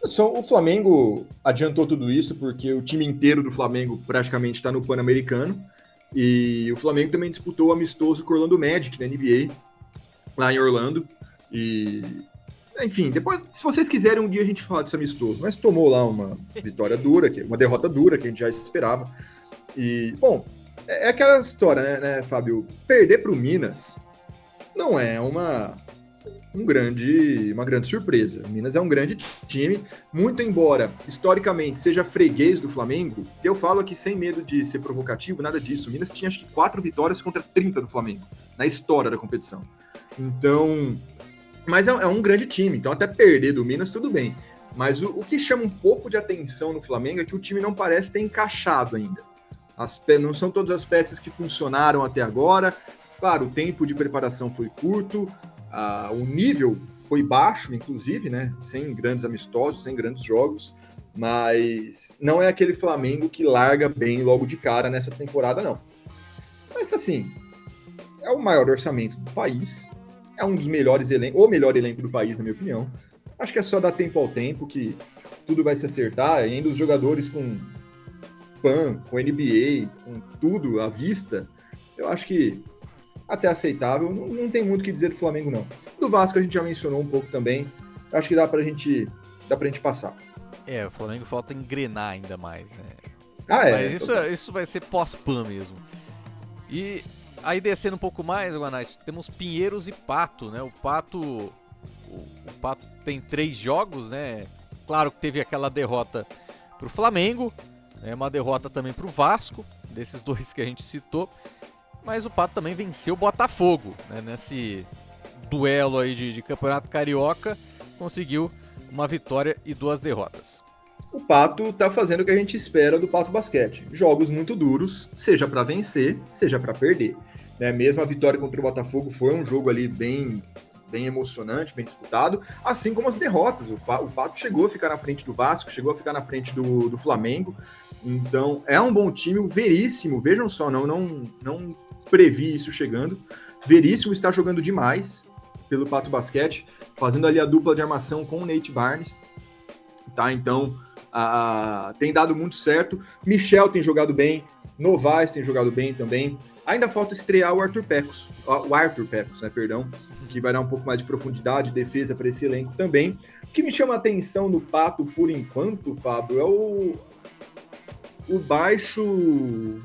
Só o Flamengo adiantou tudo isso porque o time inteiro do Flamengo praticamente está no Pan-Americano e o Flamengo também disputou o amistoso com o Orlando Magic na NBA, lá em Orlando. E, enfim, depois, se vocês quiserem, um dia a gente fala desse amistoso, mas tomou lá uma vitória dura, uma derrota dura que a gente já esperava. E, bom, é aquela história, né, Fábio? Perder para o Minas não é uma grande surpresa. O Minas é um grande time, muito embora historicamente seja freguês do Flamengo. Eu falo aqui sem medo de ser provocativo, nada disso. O Minas tinha acho que 4 vitórias contra 30 do Flamengo na história da competição. Então, mas é um grande time, então até perder do Minas tudo bem. Mas o que chama um pouco de atenção no Flamengo é que o time não parece ter encaixado ainda. Não são todas as peças que funcionaram até agora. Claro, o tempo de preparação foi curto, o nível foi baixo, inclusive, né? Sem grandes amistosos, sem grandes jogos, mas não é aquele Flamengo que larga bem logo de cara nessa temporada, não. Mas, assim, é o maior orçamento do país, é um dos melhores elencos, o melhor elenco do país, na minha opinião. Acho que é só dar tempo ao tempo que tudo vai se acertar, e ainda os jogadores com PAN, com NBA, com tudo à vista, eu acho que até aceitável, não tem muito o que dizer do Flamengo, não. Do Vasco a gente já mencionou um pouco também, acho que dá pra gente passar. O Flamengo falta engrenar ainda mais, né? Mas isso vai ser pós-PAN mesmo. E aí descendo um pouco mais, Guanais, temos Pinheiros e Pato, né? O Pato o Pato tem 3 jogos, né? Claro que teve aquela derrota pro Flamengo, uma derrota também pro Vasco, desses 2 que a gente citou, mas o Pato também venceu o Botafogo, né? Nesse duelo aí de Campeonato Carioca, conseguiu uma vitória e 2 derrotas. O Pato tá fazendo o que a gente espera do Pato Basquete. Jogos muito duros, seja para vencer, seja para perder. Né? Mesmo a vitória contra o Botafogo foi um jogo ali bem emocionante, bem disputado, assim como as derrotas. O Pato chegou a ficar na frente do Vasco, chegou a ficar na frente do Flamengo. Então, é um bom time, o Veríssimo, vejam só, não previ isso chegando. Veríssimo está jogando demais pelo Pato Basquete, fazendo ali a dupla de armação com o Nate Barnes. Tá? Então, tem dado muito certo. Michel tem jogado bem, Novaes tem jogado bem também. Ainda falta estrear o Arthur Pecos, né, que vai dar um pouco mais de profundidade, defesa para esse elenco também. O que me chama a atenção no Pato, por enquanto, Fábio, é o baixo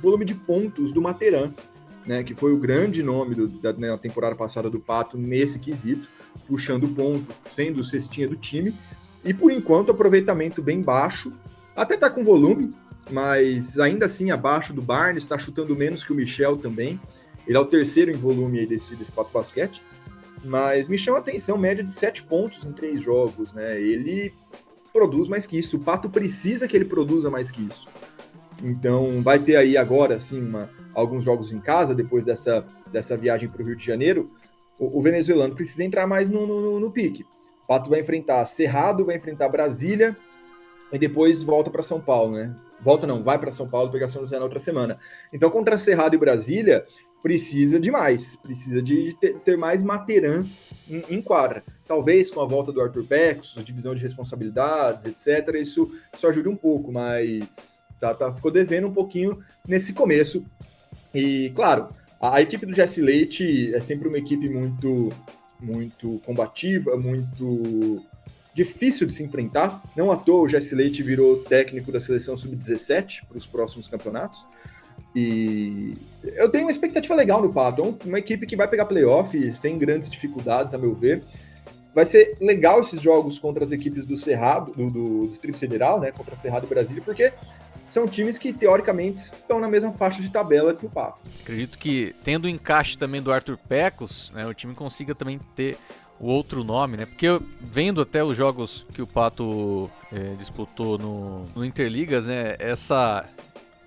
volume de pontos do Materan, né, que foi o grande nome na temporada passada do Pato nesse quesito, puxando ponto, sendo o cestinha do time. E, por enquanto, aproveitamento bem baixo. Até tá com volume, mas ainda assim abaixo do Barnes, está chutando menos que o Michel também. Ele é o terceiro em volume aí desse Pato Basquete. Mas me chama a atenção, média de 7 pontos em 3 jogos, né? Ele produz mais que isso. O Pato precisa que ele produza mais que isso. Então, vai ter aí agora, assim, alguns jogos em casa, depois dessa viagem para o Rio de Janeiro. O venezuelano precisa entrar mais no pique. O Pato vai enfrentar Cerrado, vai enfrentar Brasília e depois volta para São Paulo, né? Vai para São Paulo pegar São José na outra semana. Então, contra Cerrado e Brasília, precisa de mais. Precisa de ter mais Materan em quadra. Talvez com a volta do Arthur Pecos, divisão de responsabilidades, etc., isso ajude um pouco, mas ficou devendo um pouquinho nesse começo. E, claro, a equipe do Jesse Leite é sempre uma equipe muito combativa, muito difícil de se enfrentar. Não à toa o Jesse Leite virou técnico da seleção sub-17 para os próximos campeonatos. E eu tenho uma expectativa legal no Pato. Uma equipe que vai pegar playoff sem grandes dificuldades, a meu ver. Vai ser legal esses jogos contra as equipes do Cerrado, do Distrito Federal, né, contra Cerrado e Brasília, porque são times que, teoricamente, estão na mesma faixa de tabela que o Pato. Acredito que, tendo o encaixe também do Arthur Pecos, né, o time consiga também ter o outro nome, né? Porque vendo até os jogos que o Pato disputou no Interligas, né,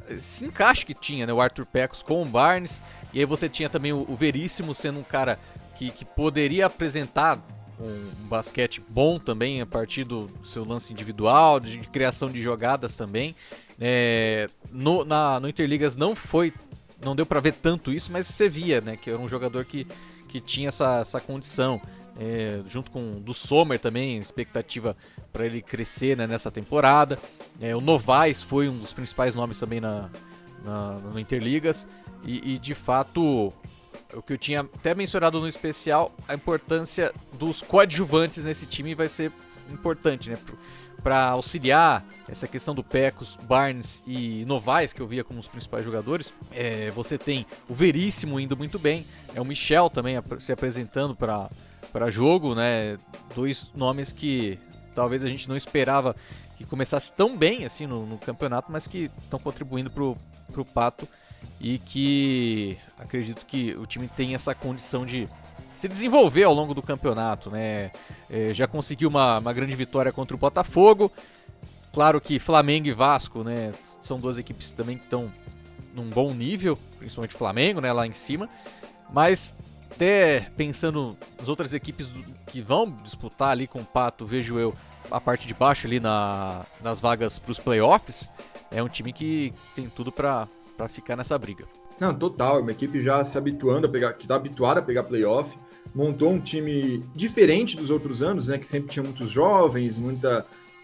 esse encaixe que tinha, né, o Arthur Pecos com o Barnes, e aí você tinha também o Veríssimo sendo um cara que poderia apresentar um basquete bom também a partir do seu lance individual, de criação de jogadas também. No Interligas não deu para ver tanto isso, mas você via, né, que era um jogador que tinha essa condição, junto com o do Sommer também, expectativa para ele crescer, né, nessa temporada. O Novaes foi um dos principais nomes também no Interligas e de fato o que eu tinha até mencionado no especial, a importância dos coadjuvantes nesse time vai ser importante, né, para auxiliar essa questão do Pecos, Barnes e Novaes, que eu via como os principais jogadores. Você tem o Veríssimo indo muito bem, o Michel também se apresentando para jogo, né? 2 nomes que talvez a gente não esperava que começasse tão bem assim no campeonato, mas que estão contribuindo pro Pato e que acredito que o time tem essa condição de se desenvolver ao longo do campeonato, né? Já conseguiu uma grande vitória contra o Botafogo. Claro que Flamengo e Vasco, né, são 2 equipes também que estão num bom nível, principalmente o Flamengo, né, lá em cima. Mas até pensando nas outras equipes que vão disputar ali com o Pato, vejo eu a parte de baixo ali nas vagas para os playoffs, é um time que tem tudo para ficar nessa briga. Não, total, é uma equipe já se habituando que está habituada a pegar playoff, montou um time diferente dos outros anos, né, que sempre tinha muitos jovens,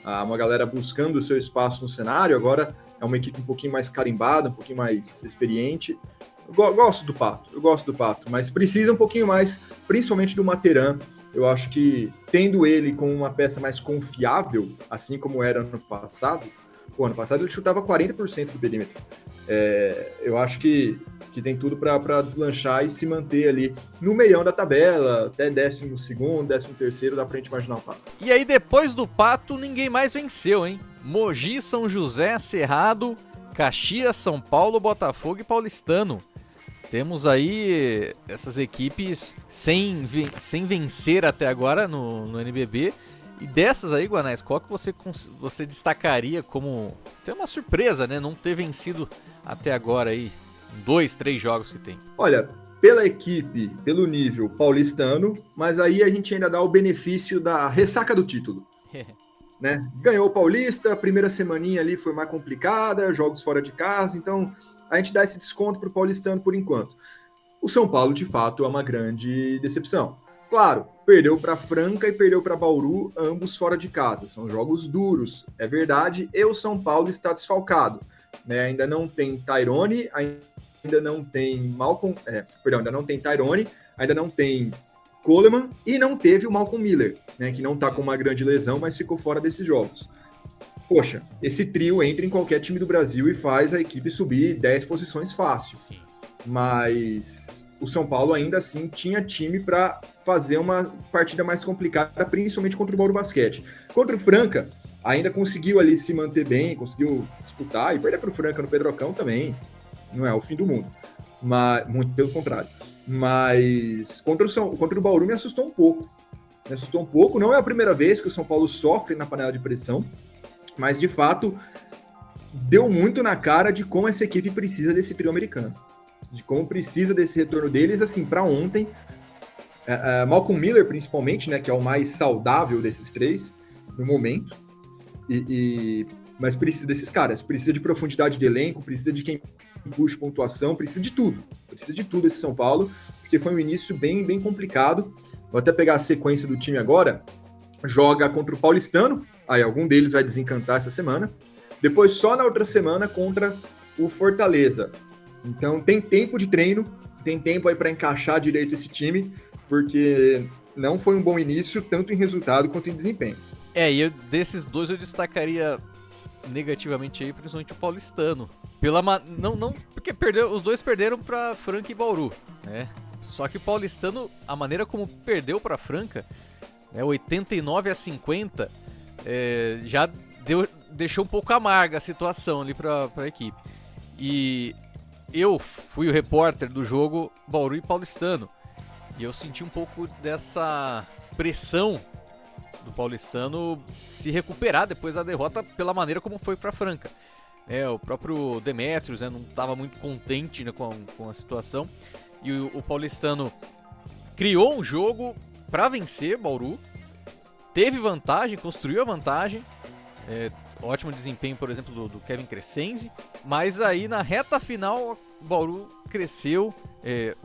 uma galera buscando o seu espaço no cenário. Agora é uma equipe um pouquinho mais carimbada, um pouquinho mais experiente. Eu gosto do Pato, mas precisa um pouquinho mais, principalmente do Materan. Eu acho que tendo ele como uma peça mais confiável, assim como era ano passado ele chutava 40% do perímetro. Eu acho que tem tudo para deslanchar e se manter ali no meião da tabela, até 12º, 13º, dá pra gente imaginar o Pato. E aí depois do Pato, ninguém mais venceu, hein? Mogi, São José, Cerrado, Caxias, São Paulo, Botafogo e Paulistano. Temos aí essas equipes sem vencer até agora no NBB. E dessas aí, Guanais, qual que você destacaria como... Tem uma surpresa, né? Não ter vencido até agora aí, 2, 3 jogos que tem. Olha, pela equipe, pelo nível paulistano, mas aí a gente ainda dá o benefício da ressaca do título. Né? Ganhou o Paulista, a primeira semaninha ali foi mais complicada, jogos fora de casa, então a gente dá esse desconto pro paulistano por enquanto. O São Paulo, de fato, é uma grande decepção. Claro, perdeu para Franca e perdeu para Bauru, ambos fora de casa. São jogos duros, é verdade, e o São Paulo está desfalcado. Né? Ainda não tem Tyrone, ainda não tem Malcolm, ainda não tem Tyrone, ainda não tem Coleman e não teve o Malcolm Miller, né? Que não está com uma grande lesão, mas ficou fora desses jogos. Poxa, esse trio entra em qualquer time do Brasil e faz a equipe subir 10 posições fácil. Sim. Mas o São Paulo ainda assim tinha time para fazer uma partida mais complicada, principalmente contra o Bauru Basquete. Contra o Franca, ainda conseguiu ali se manter bem, conseguiu disputar, e perder para o Franca no Pedrocão também não é o fim do mundo, mas muito pelo contrário. Mas contra o Bauru me assustou um pouco. Não é a primeira vez que o São Paulo sofre na panela de pressão, mas de fato deu muito na cara de como essa equipe precisa desse trio americano, de como precisa desse retorno deles, assim, para ontem. Malcolm Miller, principalmente, né, que é o mais saudável desses três no momento, mas precisa desses caras, precisa de profundidade de elenco, precisa de quem puxa pontuação, precisa de tudo esse São Paulo, porque foi um início bem, bem complicado. Vou até pegar a sequência do time agora. Joga contra o Paulistano, aí algum deles vai desencantar essa semana, depois só na outra semana contra o Fortaleza. Então tem tempo de treino, tem tempo aí para encaixar direito esse time, porque não foi um bom início, tanto em resultado quanto em desempenho. E desses dois eu destacaria negativamente aí, principalmente o Paulistano. Porque os dois perderam para Franca e Bauru, né? Só que o Paulistano, a maneira como perdeu para Franca, 89-50, já deixou um pouco amarga a situação ali para a equipe. E eu fui o repórter do jogo Bauru e Paulistano, e eu senti um pouco dessa pressão do Paulistano se recuperar depois da derrota pela maneira como foi para Franca. O próprio Demetrios, não estava muito contente, né, com a situação, e o Paulistano criou um jogo para vencer Bauru, teve vantagem, construiu a vantagem, ótimo desempenho, por exemplo, do Kevin Crescenzi, mas aí na reta final o Bauru cresceu,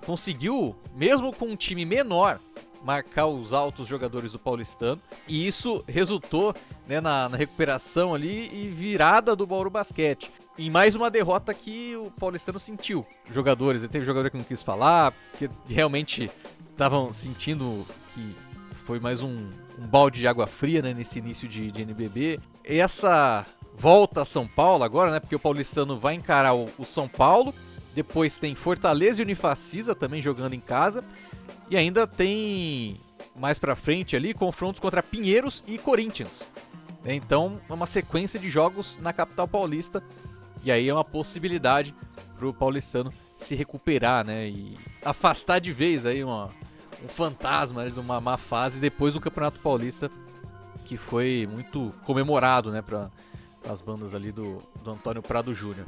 conseguiu, mesmo com um time menor, marcar os altos jogadores do Paulistano, e isso resultou, né, na recuperação ali e virada do Bauru Basquete. Em mais uma derrota que o Paulistano sentiu. Teve jogador que não quis falar, que realmente estavam sentindo que foi mais um balde de água fria, né, nesse início de NBB. Essa volta a São Paulo agora, né, porque o Paulistano vai encarar o São Paulo, depois tem Fortaleza e Unifacisa também jogando em casa, e ainda tem mais pra frente ali confrontos contra Pinheiros e Corinthians. Então é uma sequência de jogos na capital paulista, e aí é uma possibilidade pro paulistano se recuperar, né, e afastar de vez aí um fantasma, né, de uma má fase depois do Campeonato Paulista, que foi muito comemorado, né, para as bandas ali do Antônio Prado Júnior.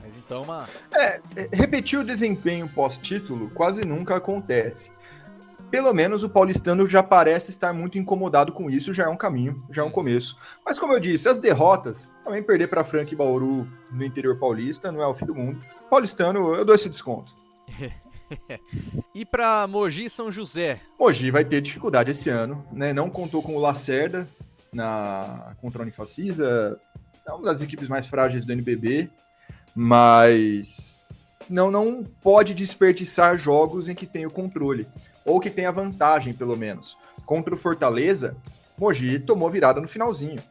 Mas então repetir o desempenho pós-título quase nunca acontece. Pelo menos o paulistano já parece estar muito incomodado com isso, já é um caminho, já é um começo. Mas como eu disse, as derrotas, também perder para Franca e Bauru no interior paulista não é o fim do mundo. Paulistano, eu dou esse desconto. E para Mogi e São José? Mogi vai ter dificuldade esse ano, né? Não contou com o Lacerda contra a Unifacisa, é uma das equipes mais frágeis do NBB, mas não pode desperdiçar jogos em que tem o controle, ou que tem a vantagem, pelo menos. Contra o Fortaleza, Mogi tomou virada no finalzinho,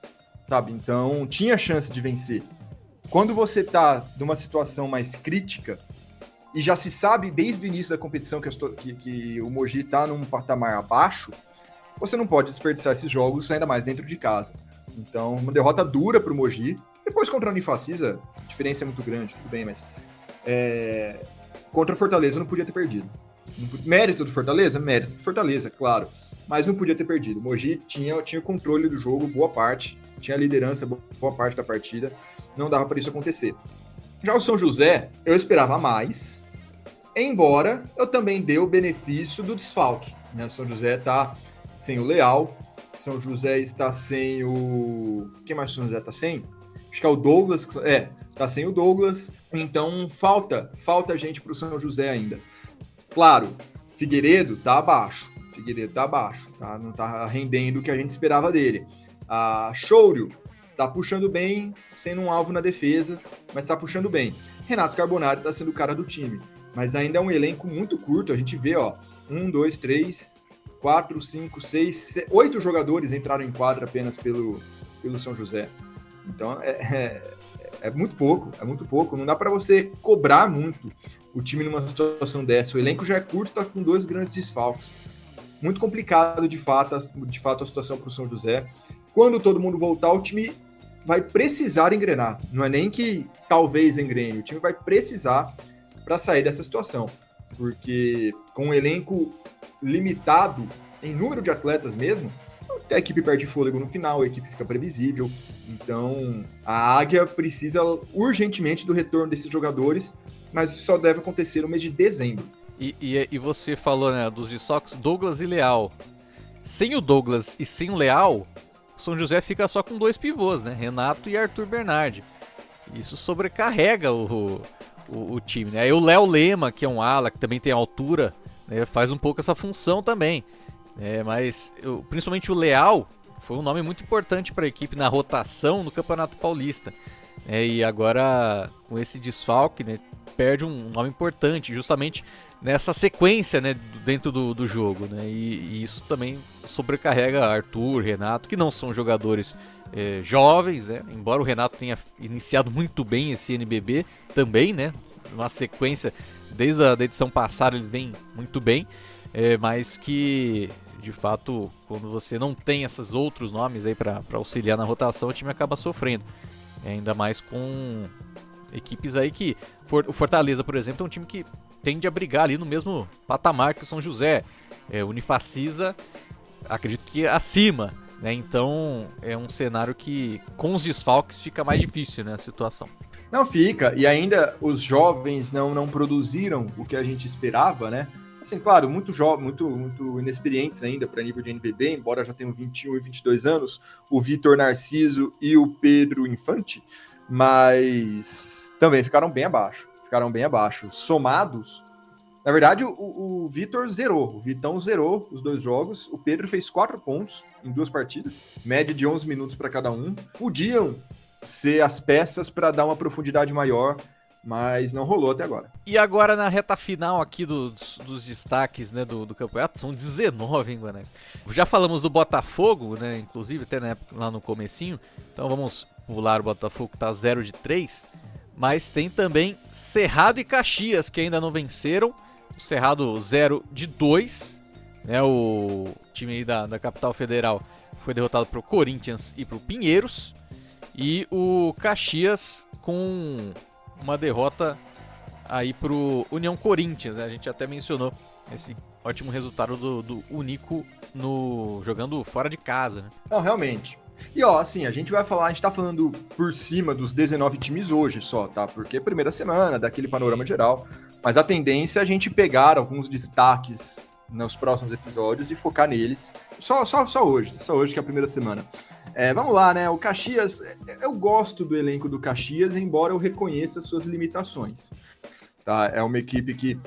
sabe? Então tinha chance de vencer. quando você tá numa situação mais crítica, e já se sabe desde o início da competição que o Mogi tá num patamar abaixo, você não pode desperdiçar esses jogos, ainda mais dentro de casa. Então, uma derrota dura pro Mogi. Depois contra a Unifacisa, a diferença é muito grande, tudo bem, mas contra o Fortaleza não podia ter perdido. Mérito do Fortaleza? Mérito do Fortaleza, claro. Mas não podia ter perdido. O Mogi tinha o controle do jogo, boa parte, tinha a liderança, boa parte da partida. Não dava para isso acontecer. Já o São José, eu esperava mais, embora eu também dê o benefício do desfalque. Né? O São José está sem o Leal, São José está sem o... Quem mais o São José está sem? Acho que é o Douglas. Tá sem o Douglas. Então falta gente para o São José ainda. Claro, Figueiredo tá abaixo. Tá? Não tá rendendo o que a gente esperava dele. A Chouro tá puxando bem, sendo um alvo na defesa, mas tá puxando bem. Renato Carbonari tá sendo o cara do time, mas ainda é um elenco muito curto. A gente vê, 1, 2, 3, 4, 5, 6, 8 jogadores entraram em quadra apenas pelo São José. Então é muito pouco. Não dá para você cobrar muito o time numa situação dessa. O elenco já é curto, tá com 2 grandes desfalques. Muito complicado, de fato, a situação para o São José. Quando todo mundo voltar, o time vai precisar engrenar. Não é nem que talvez engrene, o time vai precisar para sair dessa situação. Porque com um elenco limitado em número de atletas mesmo, a equipe perde fôlego no final, a equipe fica previsível. Então, a Águia precisa urgentemente do retorno desses jogadores, mas isso só deve acontecer no mês de dezembro. E você falou, né, dos desfalques Douglas e Leal. Sem o Douglas e sem o Leal, o São José fica só com 2 pivôs, né? Renato e Arthur Bernardi. Isso sobrecarrega o time, né? Aí o Léo Lema, que é um ala, que também tem altura, né, faz um pouco essa função também. Mas principalmente o Leal foi um nome muito importante para a equipe na rotação no Campeonato Paulista. E agora, com esse desfalque, né, perde um nome importante, justamente nessa sequência, né, dentro do jogo, né, e isso também sobrecarrega Arthur, Renato, que não são jogadores jovens, né, embora o Renato tenha iniciado muito bem esse NBB também, né, uma sequência, desde a edição passada ele vem muito bem, mas que, de fato, quando você não tem esses outros nomes aí para auxiliar na rotação, o time acaba sofrendo, ainda mais com equipes aí que... O Fortaleza, por exemplo, é um time que tende a brigar ali no mesmo patamar que o São José. Unifacisa, acredito que acima, né? Então é um cenário que com os desfalques fica mais difícil, né, a situação. Não fica, e ainda os jovens não produziram o que a gente esperava, né? Assim, claro, muito inexperientes ainda para nível de NBB, embora já tenham 21 e 22 anos, o Vitor Narciso e o Pedro Infante, mas também ficaram bem abaixo. Somados, na verdade, o Vitor zerou. O Vitão zerou os 2 jogos. O Pedro fez 4 pontos em 2 partidas, média de 11 minutos para cada um. Podiam ser as peças para dar uma profundidade maior, mas não rolou até agora. E agora na reta final aqui dos destaques, né, do campeonato, são 19, hein, Guané? Já falamos do Botafogo, né, inclusive até na época, lá no comecinho, então vamos pular o Botafogo, que tá 0-3, mas tem também Cerrado e Caxias, que ainda não venceram, o Cerrado 0-2, né, o time aí da capital federal foi derrotado pro Corinthians e pro Pinheiros, e o Caxias com uma derrota aí pro União Corinthians, né? A gente até mencionou esse ótimo resultado do Unico jogando fora de casa, né? Não, realmente. E assim, a gente tá falando por cima dos 19 times hoje só, tá? Porque é primeira semana, daquele panorama geral, mas a tendência é a gente pegar alguns destaques nos próximos episódios e focar neles, só hoje que é a primeira semana. Vamos lá, né? O Caxias, eu gosto do elenco do Caxias, embora eu reconheça suas limitações. Tá? É uma equipe que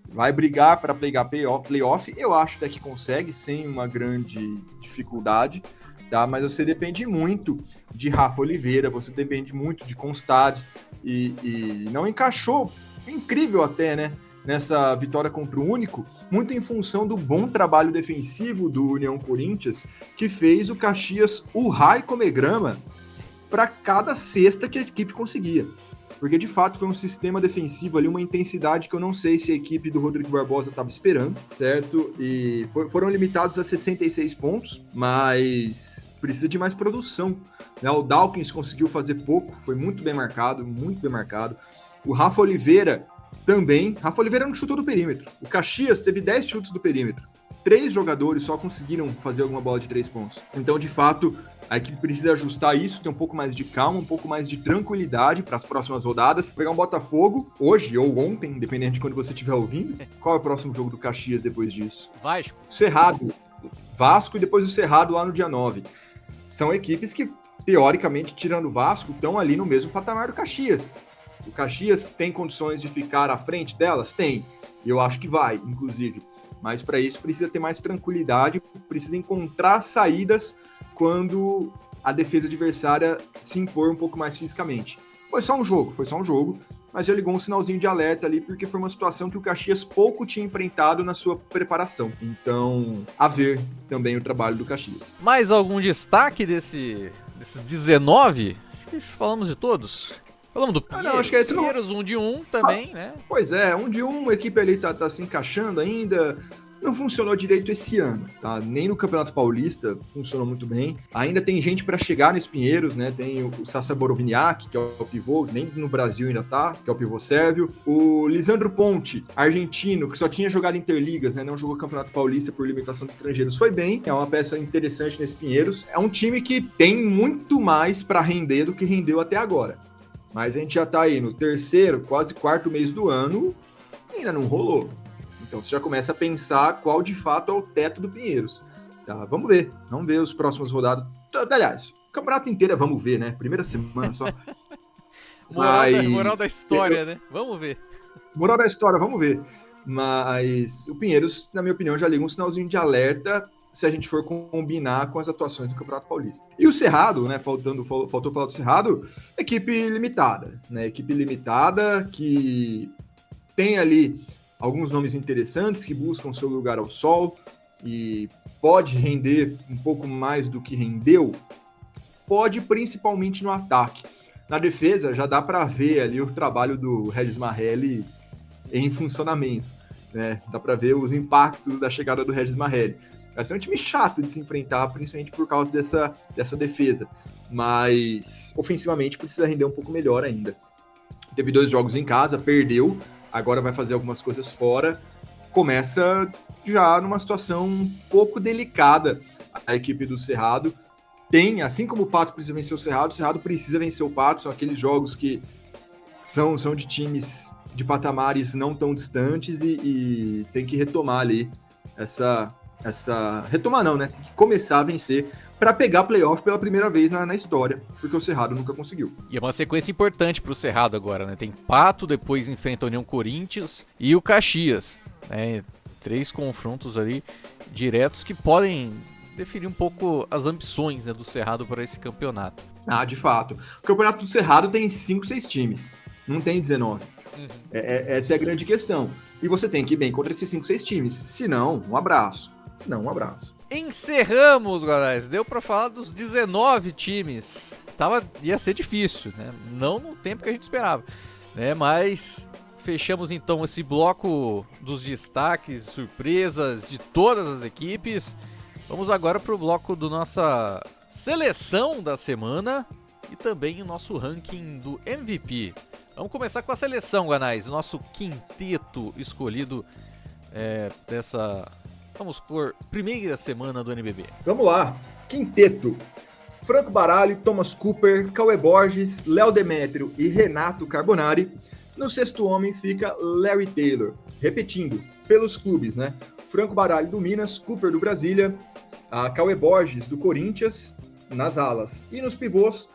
vai brigar para pegar playoff, eu acho até que consegue, sem uma grande dificuldade, tá? Mas você depende muito de Rafa Oliveira, você depende muito de Constad, e não encaixou, incrível até, né? Nessa vitória contra o Único, muito em função do bom trabalho defensivo do União Corinthians, que fez o Caxias urrar e comer grama para cada cesta que a equipe conseguia. Porque, de fato, foi um sistema defensivo ali, uma intensidade que eu não sei se a equipe do Rodrigo Barbosa estava esperando, certo? E foram limitados a 66 pontos, mas precisa de mais produção, né? O Dawkins conseguiu fazer pouco, foi muito bem marcado, muito bem marcado. O Rafa Oliveira também. Rafa Oliveira não chutou do perímetro. O Caxias teve 10 chutes do perímetro. 3 jogadores só conseguiram fazer alguma bola de 3 pontos. Então, de fato, a equipe precisa ajustar isso, ter um pouco mais de calma, um pouco mais de tranquilidade para as próximas rodadas. Pegar um Botafogo, hoje ou ontem, independente de quando você estiver ouvindo. Qual é o próximo jogo do Caxias depois disso? Vasco. Cerrado. Vasco e depois o Cerrado lá no dia 9. São equipes que, teoricamente, tirando o Vasco, estão ali no mesmo patamar do Caxias. O Caxias tem condições de ficar à frente delas? Tem. E eu acho que vai, inclusive. Mas para isso precisa ter mais tranquilidade, precisa encontrar saídas quando a defesa adversária se impor um pouco mais fisicamente. Foi só um jogo, mas já ligou um sinalzinho de alerta ali, porque foi uma situação que o Caxias pouco tinha enfrentado na sua preparação. Então, a ver também o trabalho do Caxias. Mais algum destaque desses 19? Acho que falamos de todos. Falamos do Pinheiros, não, acho que esse Pinheiros, 1 de 1 também, né? Pois é, 1 de 1, a equipe ali tá se encaixando ainda. Não funcionou direito esse ano, tá? Nem no Campeonato Paulista funcionou muito bem. Ainda tem gente para chegar nesse Pinheiros, né? Tem o Sasa Boroviniak, que é o pivô, nem no Brasil ainda tá, que é o pivô sérvio. O Lisandro Ponte, argentino, que só tinha jogado Interligas, né? Não jogou Campeonato Paulista por limitação de estrangeiros, foi bem. É uma peça interessante nesse Pinheiros. É um time que tem muito mais para render do que rendeu até agora. Mas a gente já tá aí no terceiro, quase quarto mês do ano, e ainda não rolou. Então você já começa a pensar qual de fato é o teto do Pinheiros. Tá, vamos ver os próximos rodados. Aliás, o campeonato inteiro vamos ver, né? Primeira semana só. moral da história, né? Vamos ver. Moral da história, vamos ver. Mas o Pinheiros, na minha opinião, já liga um sinalzinho de alerta se a gente for combinar com as atuações do Campeonato Paulista. E o Cerrado, né? Faltou falar do Cerrado, equipe limitada, né? Equipe limitada que tem ali alguns nomes interessantes que buscam seu lugar ao sol e pode render um pouco mais do que rendeu, pode principalmente no ataque. Na defesa já dá para ver ali o trabalho do Regis Marrelli em funcionamento, né? Dá para ver os impactos da chegada do Regis Marrelli. Vai ser um time chato de se enfrentar, principalmente por causa dessa defesa, mas ofensivamente precisa render um pouco melhor ainda. Teve 2 jogos em casa, perdeu, agora vai fazer algumas coisas fora, começa já numa situação um pouco delicada a equipe do Cerrado. Tem, assim como o Pato precisa vencer o Cerrado precisa vencer o Pato, são aqueles jogos que são de times de patamares não tão distantes e tem que retomar ali retomar não, né? Tem que começar a vencer para pegar playoff pela primeira vez na história, porque o Cerrado nunca conseguiu. E é uma sequência importante pro Cerrado agora, né? Tem Pato, depois enfrenta a União Corinthians e o Caxias, né? 3 confrontos ali diretos que podem definir um pouco as ambições, né, do Cerrado para esse campeonato. Ah, de fato. O campeonato do Cerrado tem 5, 6 times, não tem 19. Essa é a grande questão. E você tem que ir bem contra esses 5, 6 times. Se não, um abraço. Encerramos, galera. Deu pra falar dos 19 times. Ia ser difícil, né? Não no tempo que a gente esperava, né? Mas fechamos então esse bloco dos destaques, surpresas de todas as equipes. Vamos agora pro bloco do nossa seleção da semana e também o nosso ranking do MVP. Vamos começar com a seleção, Ganais. Nosso quinteto escolhido dessa... Vamos por primeira semana do NBB. Vamos lá. Quinteto. Franco Baralho, Thomas Cooper, Cauê Borges, Léo Demétrio e Renato Carbonari. No sexto homem fica Larry Taylor. Repetindo, pelos clubes, né? Franco Baralho do Minas, Cooper do Brasília, Cauê Borges do Corinthians, nas alas. E nos pivôs,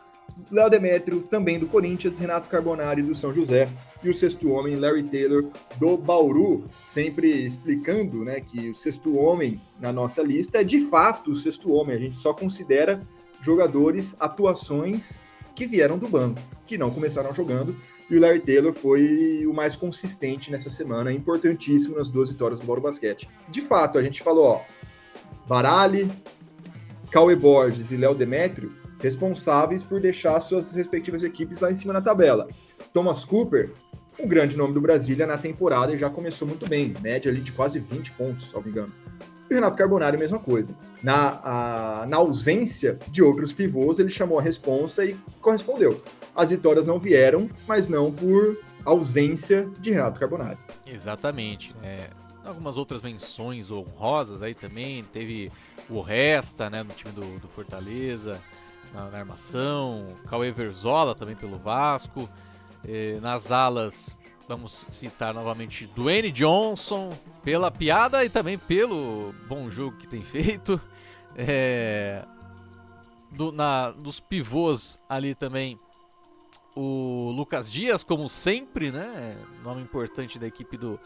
Léo Demétrio, também do Corinthians, Renato Carbonari do São José e o sexto homem, Larry Taylor, do Bauru, sempre explicando, né, que o sexto homem na nossa lista é de fato o sexto homem, a gente só considera jogadores, atuações que vieram do banco, que não começaram jogando, e o Larry Taylor foi o mais consistente nessa semana, importantíssimo nas 2 vitórias do Bauru Basquete. De fato, a gente falou, Baralho, Cauê Borges e Léo Demétrio responsáveis por deixar suas respectivas equipes lá em cima na tabela. Thomas Cooper, o grande nome do Brasília na temporada, e já começou muito bem, média ali de quase 20 pontos, se não me engano. E o Renato Carbonari, mesma coisa. Na ausência de outros pivôs, ele chamou a responsa e correspondeu. As vitórias não vieram, mas não por ausência de Renato Carbonari. Exatamente. Algumas outras menções honrosas aí também. Teve o Resta, né, no time do Fortaleza, na armação. Cauê Verzola também pelo Vasco. Nas alas, vamos citar novamente Dwayne Johnson, pela piada e também pelo bom jogo que tem feito. Dos pivôs ali também, o Lucas Dias, como sempre, né? Nome importante da equipe do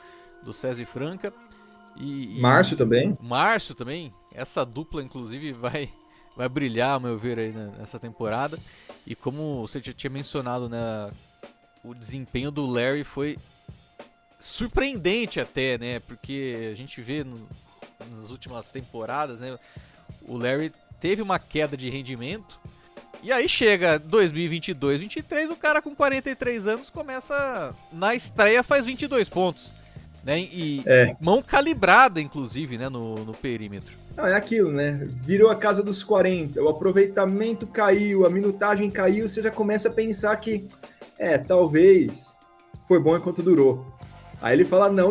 César Franca. Márcio também. Márcio também. Essa dupla, inclusive, vai brilhar, ao meu ver, aí nessa temporada. E como você já tinha mencionado, né? O desempenho do Larry foi surpreendente até, né? Porque a gente vê nas últimas temporadas, né? O Larry teve uma queda de rendimento. E aí chega 2022, 2023, o cara com 43 anos começa, na estreia, faz 22 pontos. Né? E mão calibrada, inclusive, né? no perímetro. Não, é aquilo, né? Virou a casa dos 40, o aproveitamento caiu, a minutagem caiu, você já começa a pensar que, talvez foi bom enquanto durou. Aí ele fala, não.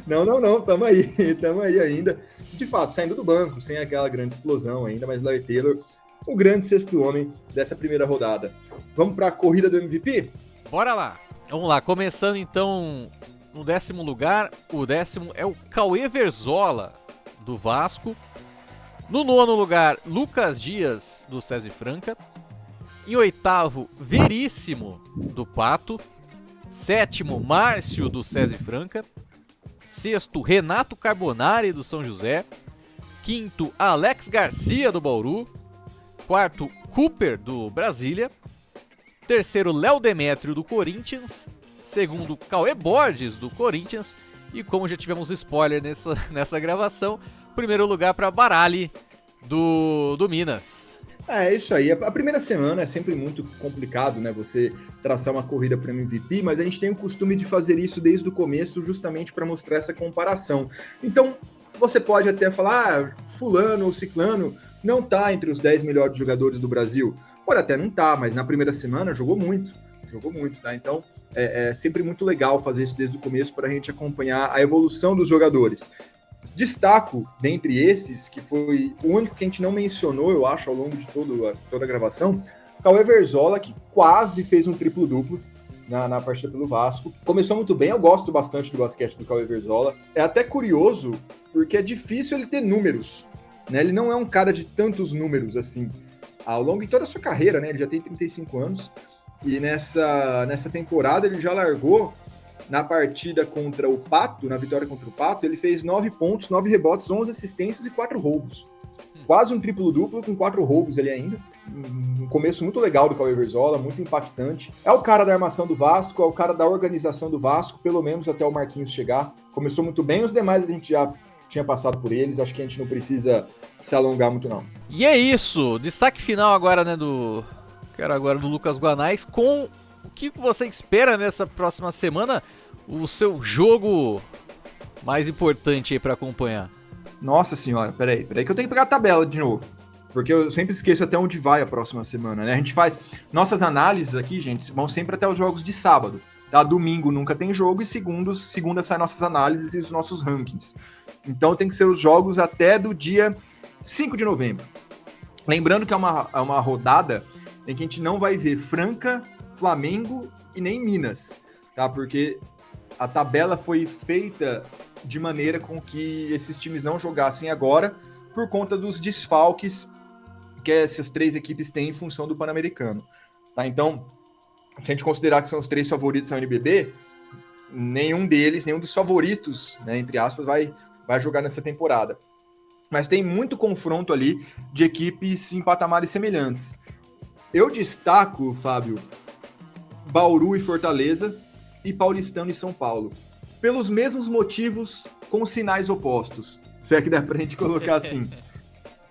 não, tamo aí ainda. De fato, saindo do banco, sem aquela grande explosão ainda, mas Larry Taylor, o grande sexto homem dessa primeira rodada. Vamos para a corrida do MVP? Bora lá! Vamos lá, começando então no 10º lugar. O 10º é o Cauê Verzola, do Vasco. No 9º lugar, Lucas Dias, do César Franca. Em 8º, Veríssimo, do Pato. 7º, Márcio, do César Franca. 6º, Renato Carbonari, do São José. 5º, Alex Garcia, do Bauru. 4º, Cooper, do Brasília. 3º, Léo Demétrio, do Corinthians. 2º, Cauê Borges, do Corinthians. E como já tivemos spoiler nessa gravação, primeiro lugar para Baralli, do Minas. É isso aí. A primeira semana é sempre muito complicado, né? Você traçar uma corrida para MVP, mas a gente tem o costume de fazer isso desde o começo, justamente para mostrar essa comparação. Então, você pode até falar, fulano ou ciclano não tá entre os 10 melhores jogadores do Brasil. Pode até não tá, mas na primeira semana jogou muito, tá? Então, é sempre muito legal fazer isso desde o começo para a gente acompanhar a evolução dos jogadores. Destaco, dentre esses, que foi o único que a gente não mencionou, eu acho, ao longo de toda a gravação, Cauê Verzola, que quase fez um triplo-duplo na partida pelo Vasco. Começou muito bem, eu gosto bastante do basquete do Cauê Verzola. É até curioso, porque é difícil ele ter números, né? Ele não é um cara de tantos números, assim, ao longo de toda a sua carreira, né? Ele já tem 35 anos, e nessa temporada ele já largou na partida contra o Pato, na vitória contra o Pato, ele fez 9 pontos, 9 rebotes, 11 assistências e 4 roubos. Quase um triplo-duplo com 4 roubos ali ainda. Um começo muito legal do Cauê Verzola, muito impactante. É o cara da armação do Vasco, é o cara da organização do Vasco, pelo menos até o Marquinhos chegar. Começou muito bem, os demais a gente já tinha passado por eles, acho que a gente não precisa se alongar muito não. E é isso, destaque final agora, né, do Lucas Guanais, com o que você espera nessa próxima semana, o seu jogo mais importante aí pra acompanhar. Nossa senhora, peraí que eu tenho que pegar a tabela de novo, porque eu sempre esqueço até onde vai a próxima semana, né? A gente faz nossas análises aqui, gente, vão sempre até os jogos de sábado, tá? Domingo nunca tem jogo e segunda saem nossas análises e os nossos rankings. Então tem que ser os jogos até do dia 5 de novembro. Lembrando que é uma rodada em que a gente não vai ver Franca, Flamengo e nem Minas, tá? Porque a tabela foi feita de maneira com que esses times não jogassem agora por conta dos desfalques que essas três equipes têm em função do Pan-Americano, tá? Então, se a gente considerar que são os 3 favoritos da NBB, nenhum dos favoritos, né, entre aspas, vai jogar nessa temporada. Mas tem muito confronto ali de equipes em patamares semelhantes. Eu destaco, Fábio, Bauru e Fortaleza e Paulistano e São Paulo. Pelos mesmos motivos, com sinais opostos. Se é que dá pra gente colocar assim.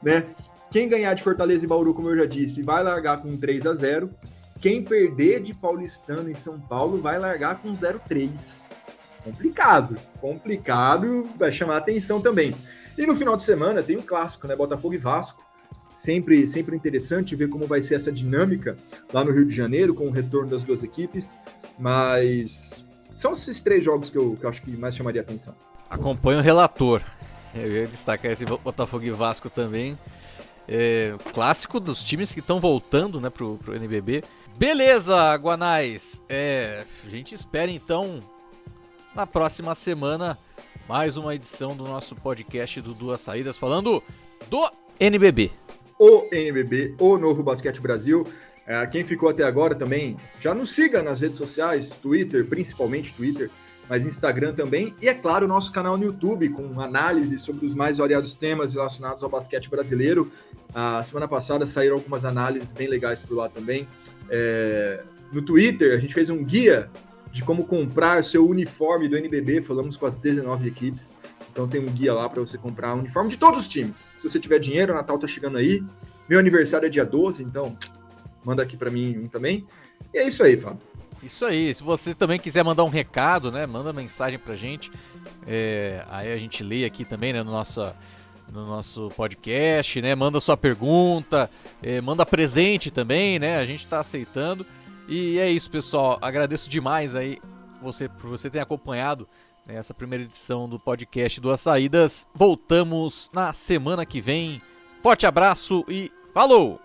Né? Quem ganhar de Fortaleza e Bauru, como eu já disse, vai largar com 3-0. Quem perder de Paulistano em São Paulo vai largar com 0-3. Complicado, vai chamar atenção também. E no final de semana tem um clássico, né? Botafogo e Vasco. Sempre interessante ver como vai ser essa dinâmica lá no Rio de Janeiro, com o retorno das duas equipes. Mas são esses 3 jogos que eu acho que mais chamaria atenção. Acompanho o relator. Eu ia destacar esse Botafogo e Vasco também. Clássico dos times que estão voltando, né, pro NBB. Beleza, Guanais. A gente espera então na próxima semana mais uma edição do nosso podcast do Duas Saídas falando do NBB. O NBB, o Novo Basquete Brasil. Quem ficou até agora também, já nos siga nas redes sociais, Twitter, principalmente Twitter, mas Instagram também. E, é claro, o nosso canal no YouTube, com análise sobre os mais variados temas relacionados ao basquete brasileiro. A semana passada saíram algumas análises bem legais por lá também. No Twitter, a gente fez um guia de como comprar seu uniforme do NBB, falamos com as 19 equipes. Então tem um guia lá para você comprar o uniforme de todos os times. Se você tiver dinheiro, o Natal tá chegando aí. Meu aniversário é dia 12, então manda aqui para mim um também. E é isso aí, Fábio. Isso aí. Se você também quiser mandar um recado, né, manda mensagem pra gente. Aí a gente lê aqui também, né, no nosso podcast, né? Manda sua pergunta, manda presente também, né? A gente tá aceitando. E é isso, pessoal. Agradeço demais aí por você ter acompanhado essa primeira edição do podcast Duas Saídas. Voltamos na semana que vem. Forte abraço e falou!